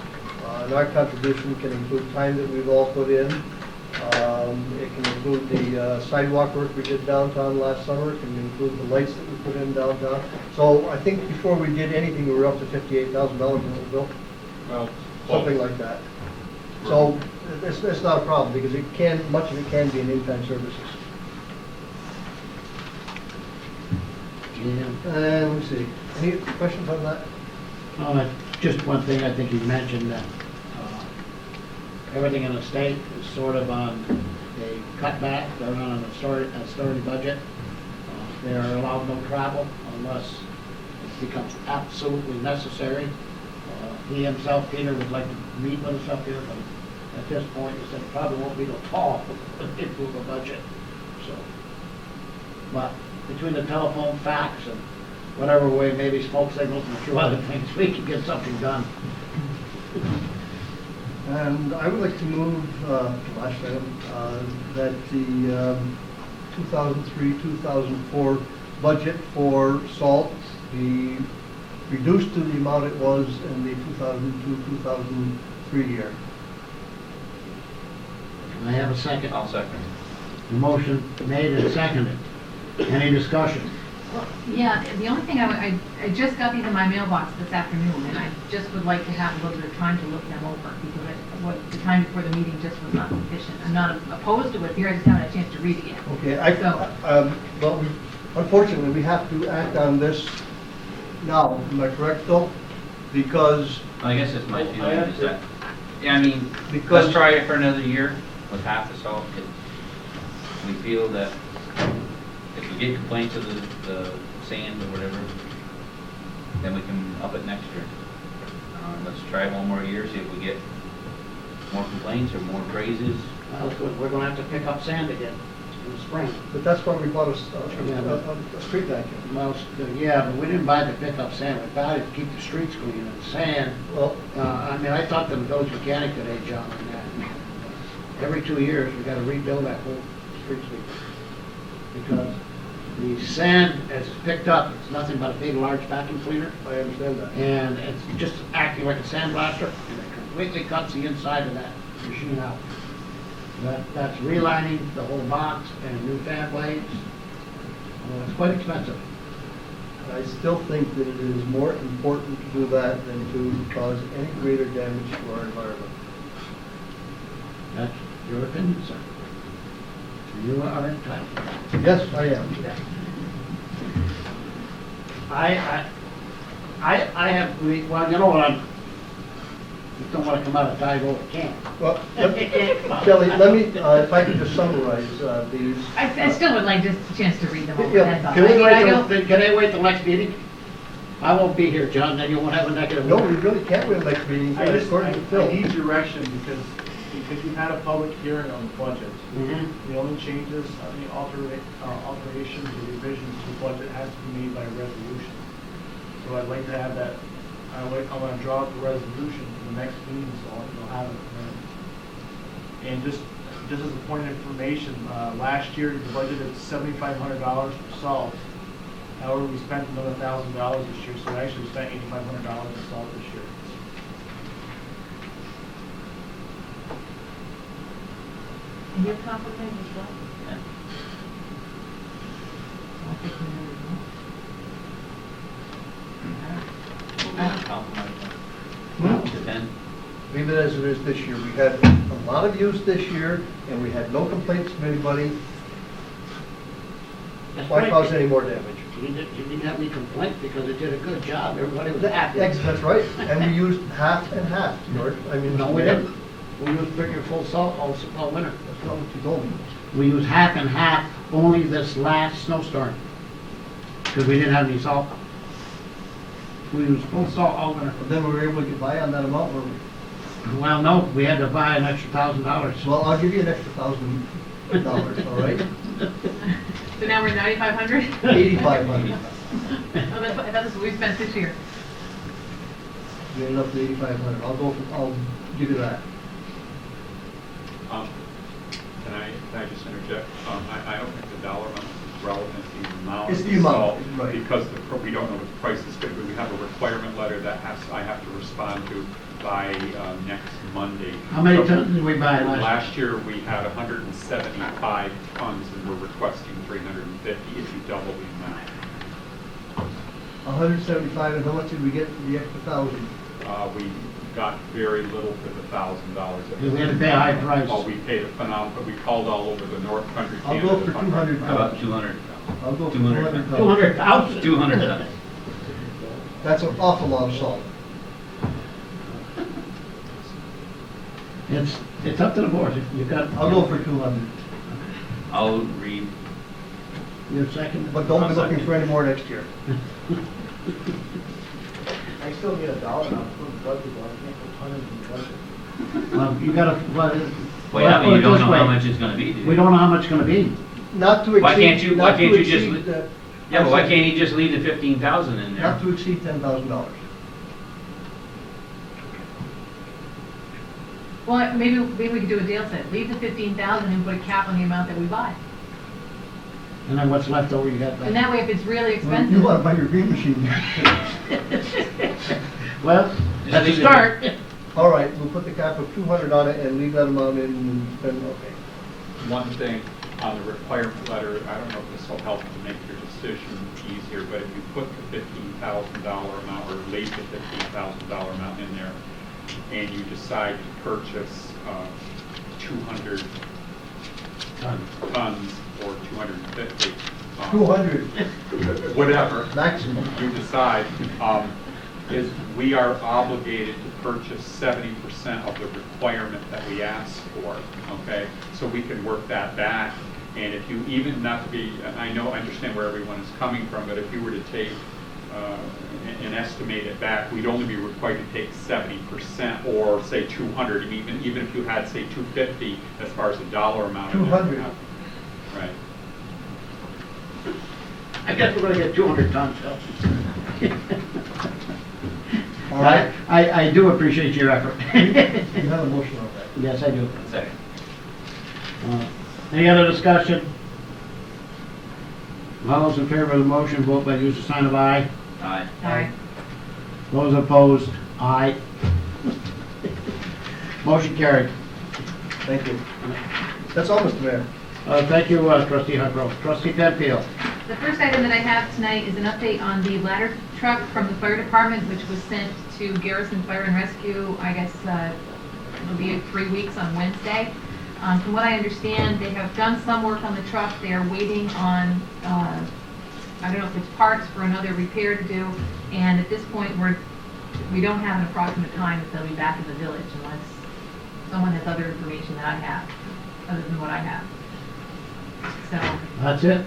And our contribution can include time that we've all put in. It can include the sidewalk work we did downtown last summer. It can include the lights that we put in downtown. So I think before we did anything, we were up to $58,000, Bill? Well, Something like that. So it's not a problem, because much of it can be in in-kind services. Yeah. And let me see, any questions on that? Just one thing, I think you mentioned that everything in the state is sort of on a cutback, they're on a austerity budget. They are allowed no travel unless it becomes absolutely necessary. He himself, Peter, would like to meet with us up here, but at this point, he said it probably won't be till fall to improve the budget, so. But between the telephone, fax, and whatever way, maybe smoke signals and a few other things, we can get something done. And I would like to move, last item, that the 2003-2004 budget for salt be reduced to the amount it was in the 2002-2003 year. Can I have a second? I'll second. The motion made and seconded. Any discussion? Well, yeah, the only thing I just got these in my mailbox this afternoon, and I just would like to have a little bit of time to look them over, because the time before the meeting just was not sufficient. I'm not opposed to it here, I just haven't had a chance to read it yet. Okay, well, unfortunately, we have to act on this now, am I correct, Phil? Because, I guess it's my Well, I feeling have is to- that, yeah, I mean, Because- let's try it for another year with half the salt. If we feel that if we get complaints of the sand or whatever, then we can up it next year. Let's try it one more year, see if we get more complaints or more praises. Well, we're gonna have to pick up sand again in the spring. but that's why we bought a street vacuum. Well, yeah, but we didn't buy the pickup sand, we bought it to keep the streets clean, and sand, Well, I mean, I talked to the village mechanic today, John, on that. Every 2 years, we gotta rebuild that whole street sweep. Because the sand, as it's picked up, it's nothing but a big, large vacuum cleaner, I understand that. and it's just acting like a sandblaster, and it completely cuts the inside of that machine out. That's relining the whole box and new fan blades. It's quite expensive. I still think that it is more important to do that than to cause any greater damage to our environment. That's your opinion, sir. You are entitled. Yes, I am. I have, well, you know what, just don't want to come out of tie over can. Well, Shelley, let me, if I could just summarize these. I still would like just a chance to read them over, Yeah, that's all. Can I mean, I we don't- wait till next meeting? I won't be here, John, then you won't have a negative. No, we really can't wait next meeting, according to I Phil. need direction because you've had a public hearing on the budget. Mhm. The only changes, the alterations or revisions to the budget has to be made by resolution. So I'd like to have that, I want to draw up the resolution for the next meeting, so you'll have it then. And just as a point of information, last year you budgeted $7,500 for salt. However, we spent another $1,000 this year, so we actually spent $8,500 in salt this year. And you're complicated as well? Yeah. I'll take the numbers, Compromise. Hmm? To 10. Leave it as it is this year. We had a lot of use this year, and we had no complaints from anybody. That's Why right. cause any more damage? You didn't have any complaints because it did a good job, everybody was happy. That's right, and we used half and half, George. I mean, No, we didn't. We used bigger full salt all winter. That's not what you told me. We used half and half only this last snowstorm, because we didn't have any salt. We used full salt all winter. But then we were able to get by on that amount, were we? Well, no, we had to buy an extra $1,000. Well, I'll give you an extra $1,000, all right? So now we're 9,500? 8,500. Oh, that was what we spent this year. You ended up with 8,500. I'll give you that. Can I just interject? I don't think the dollar amount is relevant, it's the amount. It's of the amount, salt, right. Because we don't know what the price is going to be. We have a requirement letter that I have to respond to by next Monday. How many tons did we buy last? Last year, we had 175 tons, and we're requesting 350 if you double the amount. 175, and how much did we get for the extra 1,000? We got very little for the $1,000. that We had to pay a high price. Oh, we paid a phenomenal, but we called all over the North Country, I'll Canada. go for 200 How about tons. 200? I'll go for 200 200 tons. 200,000? 200 tons. That's an awful lot of salt. It's up to the board. If you got. I'll go for 200. I'll read. Your second? But don't be I'll looking second. for any more next year. I still need $1 now, put budget, I can't put tonnage in the budget. Well, you gotta, well, Well, yeah, put but it you don't this know how way. much it's gonna be, do you? We don't know how much it's gonna be. Not to exceed. Why can't you- why not to can't you just exceed li- the- Yeah, but why can't he just leave the 15,000 in there? Not to exceed $10,000. Well, maybe we could do a deal set, leave the 15,000 and put a cap on the amount that we buy. And then what's left over, you got And back. that way, if it's really You expensive. want to buy your green machine. Well, that's a leave it. start. All right, we'll put the cap of 200 on it and leave that amount in, then, okay. One thing on the requirement letter, I don't know if this will help to make your decision easier, but if you put the $15,000 amount or leave the $15,000 amount in there, and you decide to purchase 200 tons or 250, 200 whatever maximum. you decide, is we are obligated to purchase 70% of the requirement that we ask for, okay? So we can work that back, and if you even, not to be, I understand where everyone is coming from, but if you were to take and estimate it back, we'd only be required to take 70%, or say 200, even if you had, say, 250 as far as the dollar amount. 200. Right. I guess we're gonna get 200 tons, Phil. All right, I do appreciate your effort. you have a motion on that. Yes, I do. Second. Any other discussion? All those in favor of the motion, vote by the use of sign of aye. Aye. Aye. Those opposed, aye. Motion carried. Thank you. That's all, Mr. Mayor. Thank you, trustee Huckrow. Trustee Penfield. The first item that I have tonight is an update on the ladder truck from the fire department, which was sent to Garrison Fire and Rescue, I guess, it'll be 3 weeks on Wednesday. From what I understand, they have done some work on the truck. They are waiting on, I don't know if it's parts for another repair to do. And at this point, we don't have an approximate time that they'll be back in the village unless someone has other information that I have, other than what I have. So, That's it?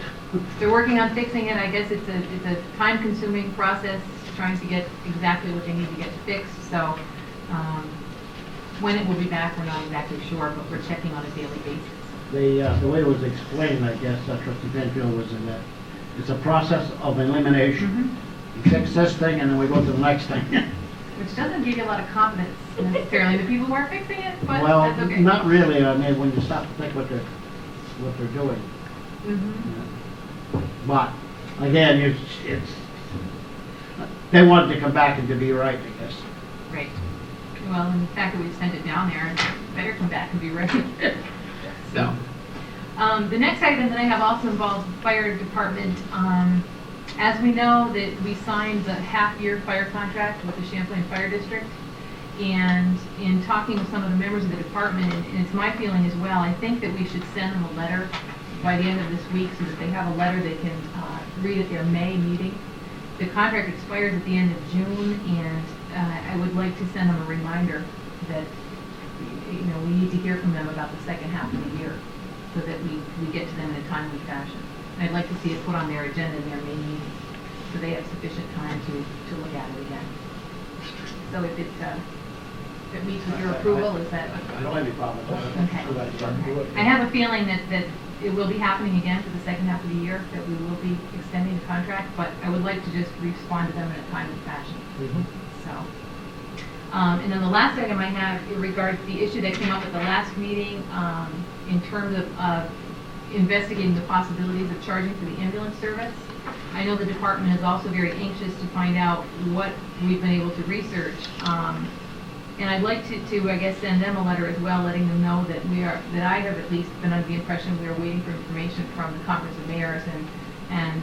they're working on fixing it. I guess it's a time-consuming process, trying to get exactly what they need to get fixed. So, when it will be back, we're not exactly sure, but we're checking on a daily basis. The way it was explained, I guess, trustee Penfield, was in that it's a process of elimination. You fix this thing and then we go to the next thing. Which doesn't give you a lot of confidence necessarily. The people who are fixing it, but Well, that's okay. not really. I mean, when you stop to think what they're doing. Mhm. But, again, they wanted to come back and to be right, I guess. Right. Well, and the fact that we sent it down there, it better come back and be ready. So, the next item that I have also involves the fire department. As we know, that we signed the half-year fire contract with the Champlain Fire District. And in talking with some of the members of the department, and it's my feeling as well, I think that we should send them a letter by the end of this week so that they have a letter they can read at their May meeting. The contract expires at the end of June, and I would like to send them a reminder that, we need to hear from them about the second half of the year so that we get to them in a timely fashion. I'd like to see it put on their agenda in their May meeting so they have sufficient time to look at it again. So if it meets with your approval, is that? I don't have any problem with that. Okay. I have a feeling that it will be happening again for the second half of the year, that we will be extending the contract, but I would like to just respond to them in a timely fashion. So, and then the last item I have regards the issue that came up at the last meeting in terms of investigating the possibilities of charging for the ambulance service. I know the department is also very anxious to find out what we've been able to research. And I'd like to I guess, send them a letter as well, letting them know that that I have at least been under the impression we are waiting for information from the Conference of Mayors and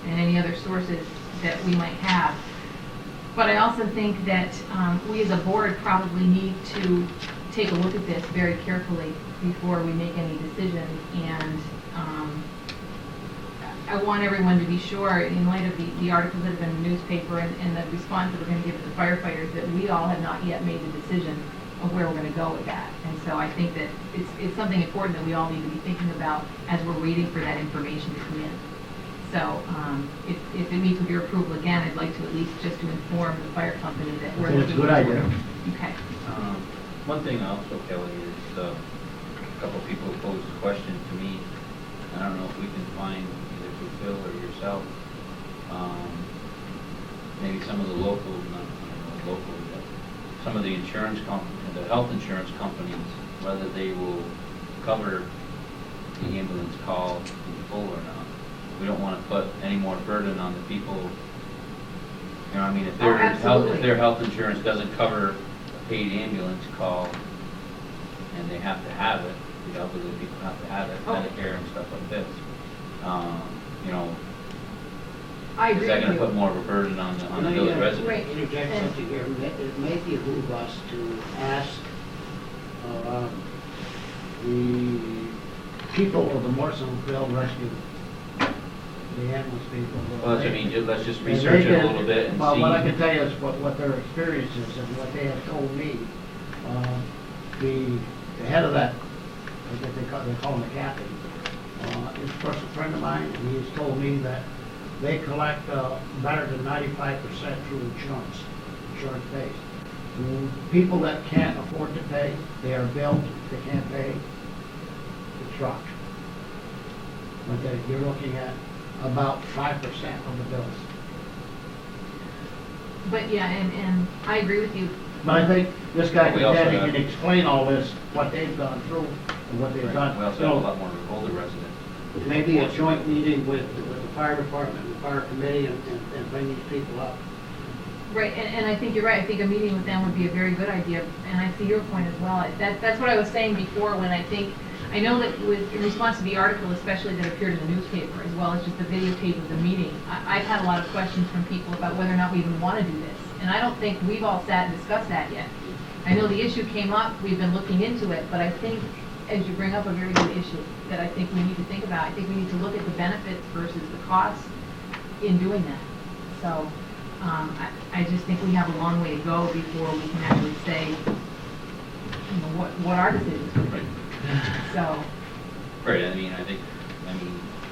any other sources that we might have. But I also think that we as a board probably need to take a look at this very carefully before we make any decisions. And I want everyone to be sure, in light of the articles that have been in the newspaper and the response that we're going to give to the firefighters, that we all have not yet made the decision of where we're going to go with that. And so I think that it's something important that we all need to be thinking about as we're waiting for that information to come in. So if it meets with your approval again, I'd like to at least just to inform the fire company that we're I think it's a looking good forward. idea. Okay. One thing also, Kelly, is a couple of people posed a question to me. I don't know if we can find either through Phil or yourself, maybe some of the local, not local, but some of the insurance companies, the health insurance companies, whether they will cover the ambulance call in full or not. We don't want to put any more burden on the people. You know, I mean, if Oh, absolutely. their health insurance doesn't cover a paid ambulance call, and they have to have it, the elderly people have to have it, Oh. Medicare and stuff like this. You know, I is agree that with going to you. put more of a burden on the Can I, village residents? Right. Interject And- something here. It may behoove us to ask the people of the Morrisonville Rescue, the ambulance people. Well, I mean, let's just And research they it a can- little bit and see. Well, what I can tell you is what their experience is and what they have told me. The head of that, I think they call him the captain, is a personal friend of mine, and he's told me that they collect better than 95% through insurance pays. People that can't afford to pay, they are billed, they can't pay, it's dropped. But you're looking at about 5% of the bills. Oh, But yeah, and I agree with you. But I think this guy We also can have- explain all this, what they've gone through and what they've Right. done. We also You have a know, lot more older residents. maybe a joint meeting with the fire department, the fire committee, and bring these people up. Right, and I think you're right. I think a meeting with them would be a very good idea, and I see your point as well. That's what I was saying before, when I know that in response to the article, especially that appeared in the newspaper, as well as just the videotape of the meeting, I've had a lot of questions from people about whether or not we even want to do this. And I don't think we've all sat and discussed that yet. I know the issue came up, we've been looking into it, but I think, as you bring up, a very good issue that I think we need to think about. I think we need to look at the benefits versus the costs in doing that. So, I just think we have a long way to go before we can actually say, you know, what our decisions would be. So, Right, I mean,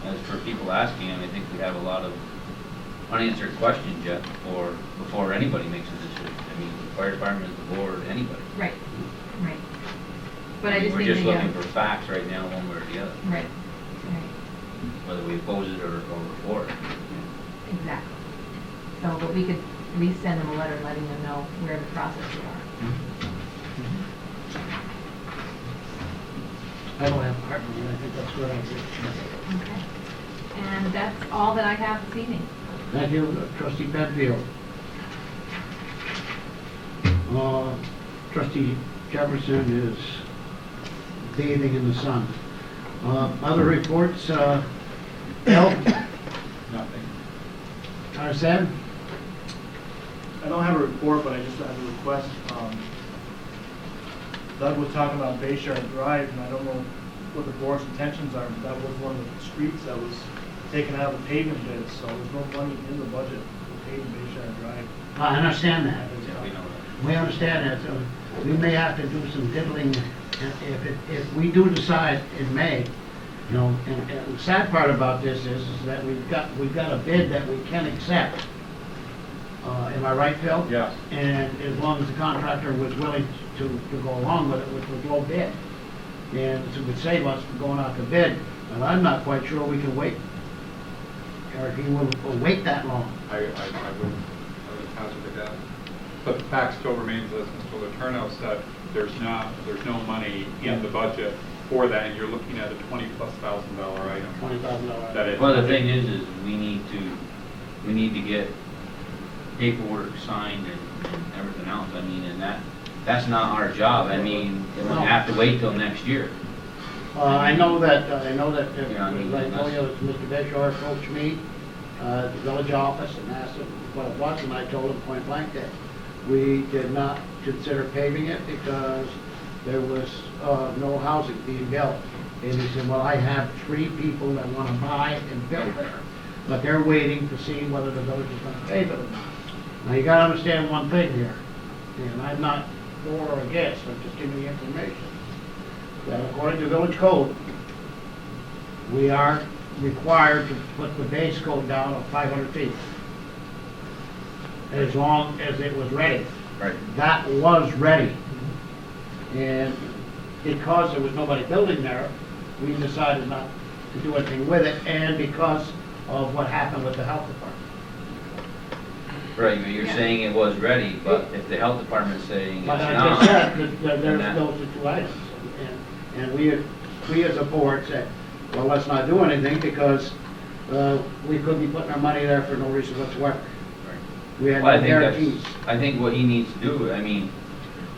as for people asking, I think we have a lot of unanswered questions yet before anybody makes a decision. I mean, the fire department, the board, anybody. right. But I mean, just think we're just that, looking for facts right now, one way or the other, right, whether we oppose it or for it. exactly. So, but we could at least send them a letter letting them know where the process we are. I don't have a heart with it. I think that's what I think. Okay. And that's all that I have this evening. Thank you, trustee Penfield. Trustee Jefferson is bathing in the sun. Other reports, health, Nothing. Arsen? I don't have a report, but I just have a request. Doug was talking about Bayshard Drive, and I don't know what the board's intentions are, but that was one of the streets that was taken out of the paving bids, so there's no money in the budget for paving Bayshard Drive. I understand that. Yeah, we know that. We understand that, so we may have to do some diddling if we do decide in May, you know, and the sad part about this is that we've got a bid that we can accept. Am I right, Phil? Yes. And as long as the contractor was willing to go along with it, which was low bid. And it would save us from going out to bid. And I'm not quite sure we can wait, or if he will wait that long. I would hazard a guess. But the fact still remains, as Mr. Letourneau said, there's no money in the budget for that, and you're looking at a $20,000+ item. $20,000. That it- Well, the thing is we need to get paperwork signed and everything else. I mean, and that's not our job. I mean, we have to wait till next year. I know that, Yeah, I mean, as I told you, Mr. Beshar approached me, the village office and asked them what it was, and I told them point blank that we did not consider paving it because there was no housing being built. And he said, well, I have 3 people that want to buy and build there, but they're waiting to see whether the village is going to pave it or not. Now, you gotta understand one thing here, and I'm not for or against, I'm just giving you information. That according to village code, we are required to put the base coat down of 500 feet. As long as it was ready. Right. That was ready. And because there was nobody building there, we decided not to do anything with it, and because of what happened with the health department. Right, but you're Yeah. saying it was ready, but if the health department's saying it's But I not. just said, that then there's those are 2 items. And we as a board said, well, let's not do anything because we could be putting our money there for no reason whatsoever. We had Well, I no think guarantees. I think what he needs to do, I mean,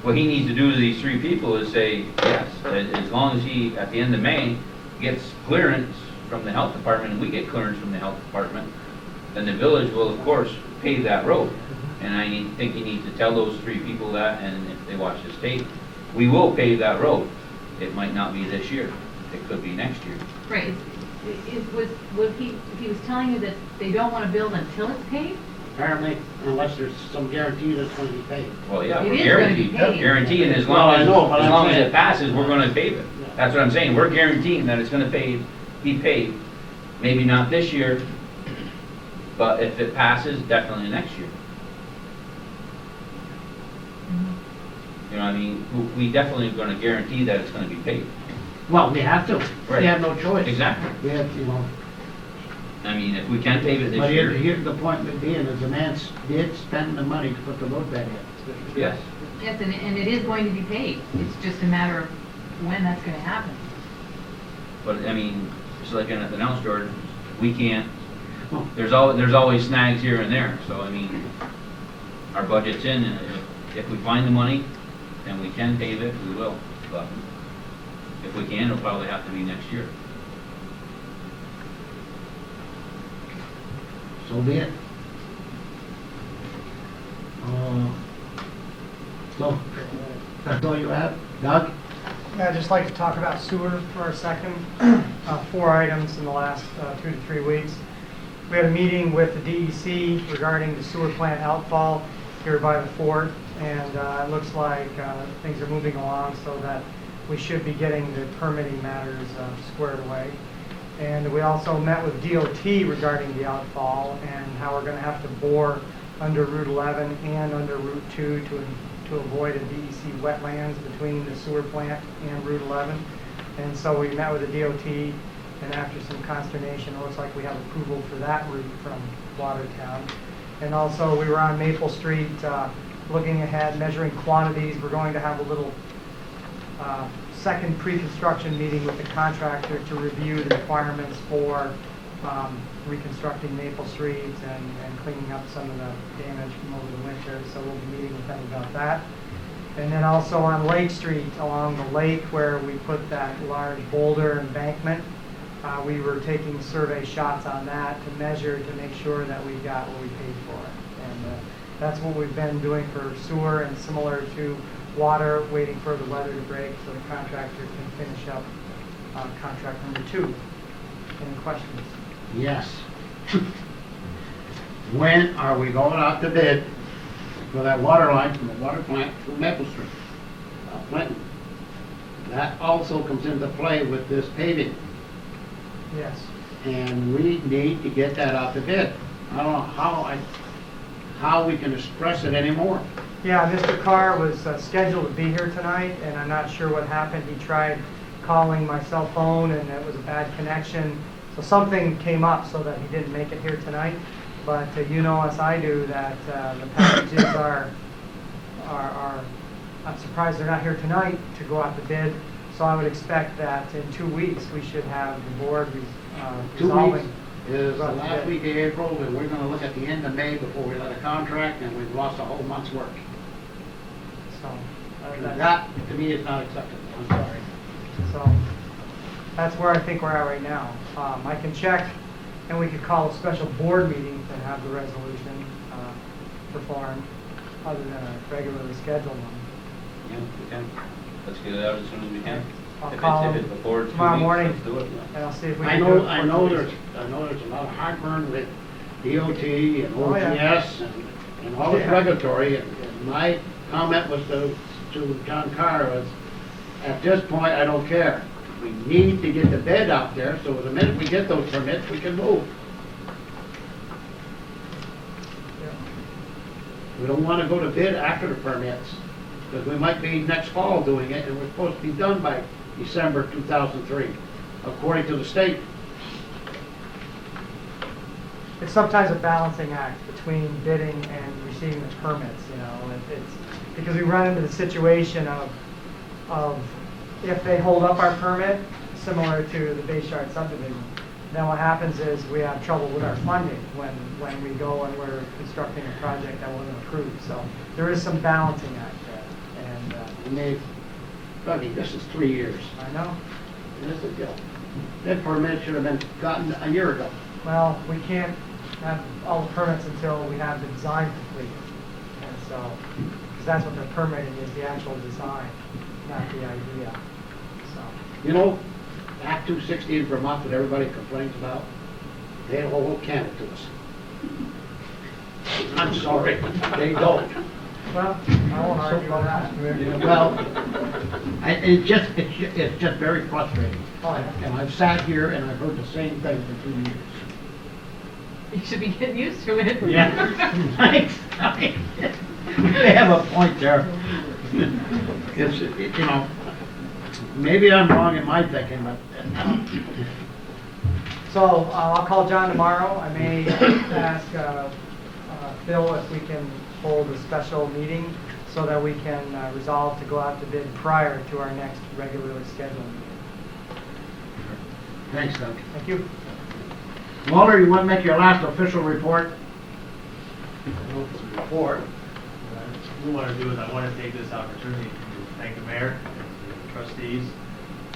what he needs to do to these 3 people is say, yes, as long as he, at the end of May, gets clearance from the health department, and we get clearance from the health department, then the village will, of course, pave that road. And I think he needs to tell those 3 people that, and if they watch this tape, we will pave that road. It might not be this year, it could be next year. Right, if he was telling you that they don't want to build until it's paved? Apparently, unless there's some guarantee that's going to be paid. Well, yeah, It we're is gonna be guaranteed, paved. guaranteed, and as Well, long I as, know, but as I'm long as saying- it passes, we're gonna pave it. That's what I'm saying, we're guaranteeing that it's gonna be paved. Maybe not this year, but if it passes, definitely next year. You know what I mean? We definitely are gonna guarantee that it's gonna be paved. Well, we have to. Right. We have no choice. Exactly. We have, you know, I mean, if we can pave it this but year, here's the point with being, is the man did spend the money to put the road bed in. yes. Yes, and it is going to be paved. It's just a matter of when that's going to happen. But, I mean, just like anything else, George, we can't, Well, there's always snags here and there, so I mean, our budget's in, and if we find the money and we can pave it, we will. But if we can, it'll probably have to be next year. So be it. So, that's all you have? Doug? Yeah, I'd just like to talk about sewer for a second. 4 items in the last 2 to 3 weeks. We had a meeting with the DEC regarding the sewer plant outfall here by the fort, and it looks like things are moving along so that we should be getting the permitting matters squared away. And we also met with DOT regarding the outfall and how we're going to have to bore under Route 11 and under Route 2 to avoid a DEC wetlands between the sewer plant and Route 11. And so we met with the DOT, and after some consternation, it looks like we have approval for that route from Watertown. And also, we were on Maple Street looking ahead, measuring quantities. We're going to have a little second pre-construction meeting with the contractor to review the requirements for reconstructing Maple Street and cleaning up some of the damage from over the winter. So we'll be meeting with them about that. And then also on Lake Street, along the lake where we put that large boulder embankment, we were taking survey shots on that to measure to make sure that we got what we paid for it. And that's what we've been doing for sewer, and similar to water, waiting for the weather to break so the contractor can finish up contract number 2. Any questions? Yes. When are we going out to bid for that water line from the water plant to Maple Street? Clinton. That also comes into play with this paving, Yes. and we need to get that out to bid. I don't know how we can express it anymore. Yeah, Mr. Carr was scheduled to be here tonight, and I'm not sure what happened. He tried calling my cell phone, and it was a bad connection. So something came up so that he didn't make it here tonight. But you know, as I do, that the packages are, I'm surprised they're not here tonight to go out to bid. So I would expect that in 2 weeks, we should have the board 2 resolving. weeks is the about last bid. week of April, and we're gonna look at the end of May before we let a contract, and we've lost a whole month's work. So, that's- That, to me, is not acceptable, I'm sorry. So that's where I think we're at right now. I can check and we could call a special board meeting to have the resolution performed, other than a regularly scheduled one. Yeah, we can. Let's get it out as soon as we can. I'll If call it's before 2 tomorrow weeks, morning. let's do it. And I'll see if we I can do it. know before 2 weeks. there's a lot of heartburn with DOT and Oh, yeah. OGS and all the Yeah. regulatory, and my comment was to John Carr was, at this point, I don't care. We need to get the bid out there, so the minute we get those permits, we can move. Yeah. We don't want to go to bid after the permits, because we might be next fall doing it, and we're supposed to be done by December 2003, according to the state. It's sometimes a balancing act between bidding and receiving the permits, you know, and it's, because we run into the situation of if they hold up our permit, similar to the Bay Shard subdivision, then what happens is we have trouble with our funding when we go and we're constructing a project that wasn't approved, so there is some balancing act there, and, And I mean, this is 3 years. I know. This is, you know, that permit should have been gotten a year ago. Well, we can't have all the permits until we have the design complete. And so, because that's what the permitting is, the actual design, not the idea. So, You know, Act 260 in Vermont that everybody complains about, they don't can it to us. I'm sorry, they don't. well, I won't argue with that. Well, it's just very frustrating. Oh, yeah. And I've sat here and I've heard the same thing for 2 years. You should be getting used to it. Yeah, thanks. They have a point there. It's, you know, maybe I'm wrong in my thinking, but So I'll call John tomorrow. I may ask Phil if we can hold a special meeting so that we can resolve to go out to bid prior to our next regularly scheduled meeting. thanks, Doug. Thank you. Walter, you want to make your last official report? Report. What I want to do is I want to take this opportunity to thank the mayor and the trustees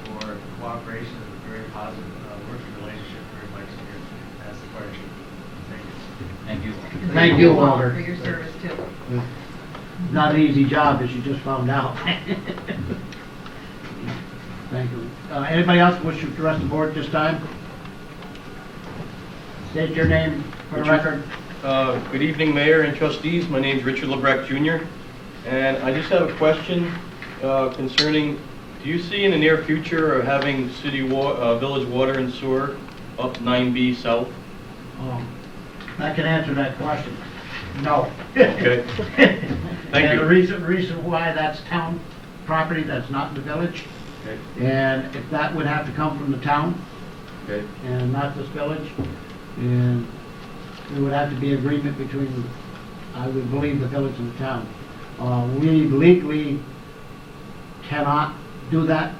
for the cooperation and the very positive working relationship during my tenure as the fire chief. Thank you. Thank you. Thank you, Walter. For your service too. Not an easy job, as you just found out. Thank you. Anybody else wish to address the board this time? State your name for the record. Good evening, Mayor and trustees. My name's Richard LeBrecq Jr. And I just have a question concerning, do you see in the near future of having village water and sewer up 9B South? I can answer that question. No. Okay. Thank And you. the reason why that's town property, that's not in the village, Okay. and if that would have to come from the town Okay. and not this village, and there would have to be agreement between, I would believe, the village and the town. We legally cannot do that.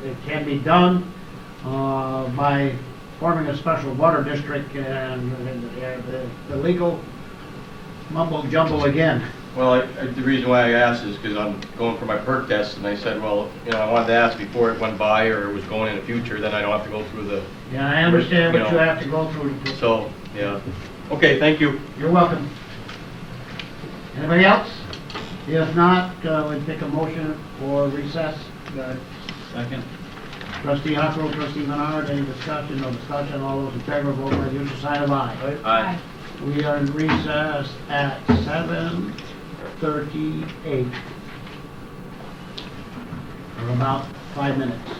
It can be done by forming a special water district, and the legal mumbo jumbo again. Well, the reason why I asked is because I'm going for my perk test, and I said, well, you know, I wanted to ask before it went by or it was going in the future, then I don't have to go through the, Yeah, I understand what You you know. have to go through. so, yeah. Okay, thank you. You're welcome. Anybody else? If not, we'd take a motion for recess. Second. Trustee Huckrow, trustee Menard, any discussion? No discussion. All those in favor, vote by the usual sign of aye. Aye. We are in recess at 7:38. For about 5 minutes.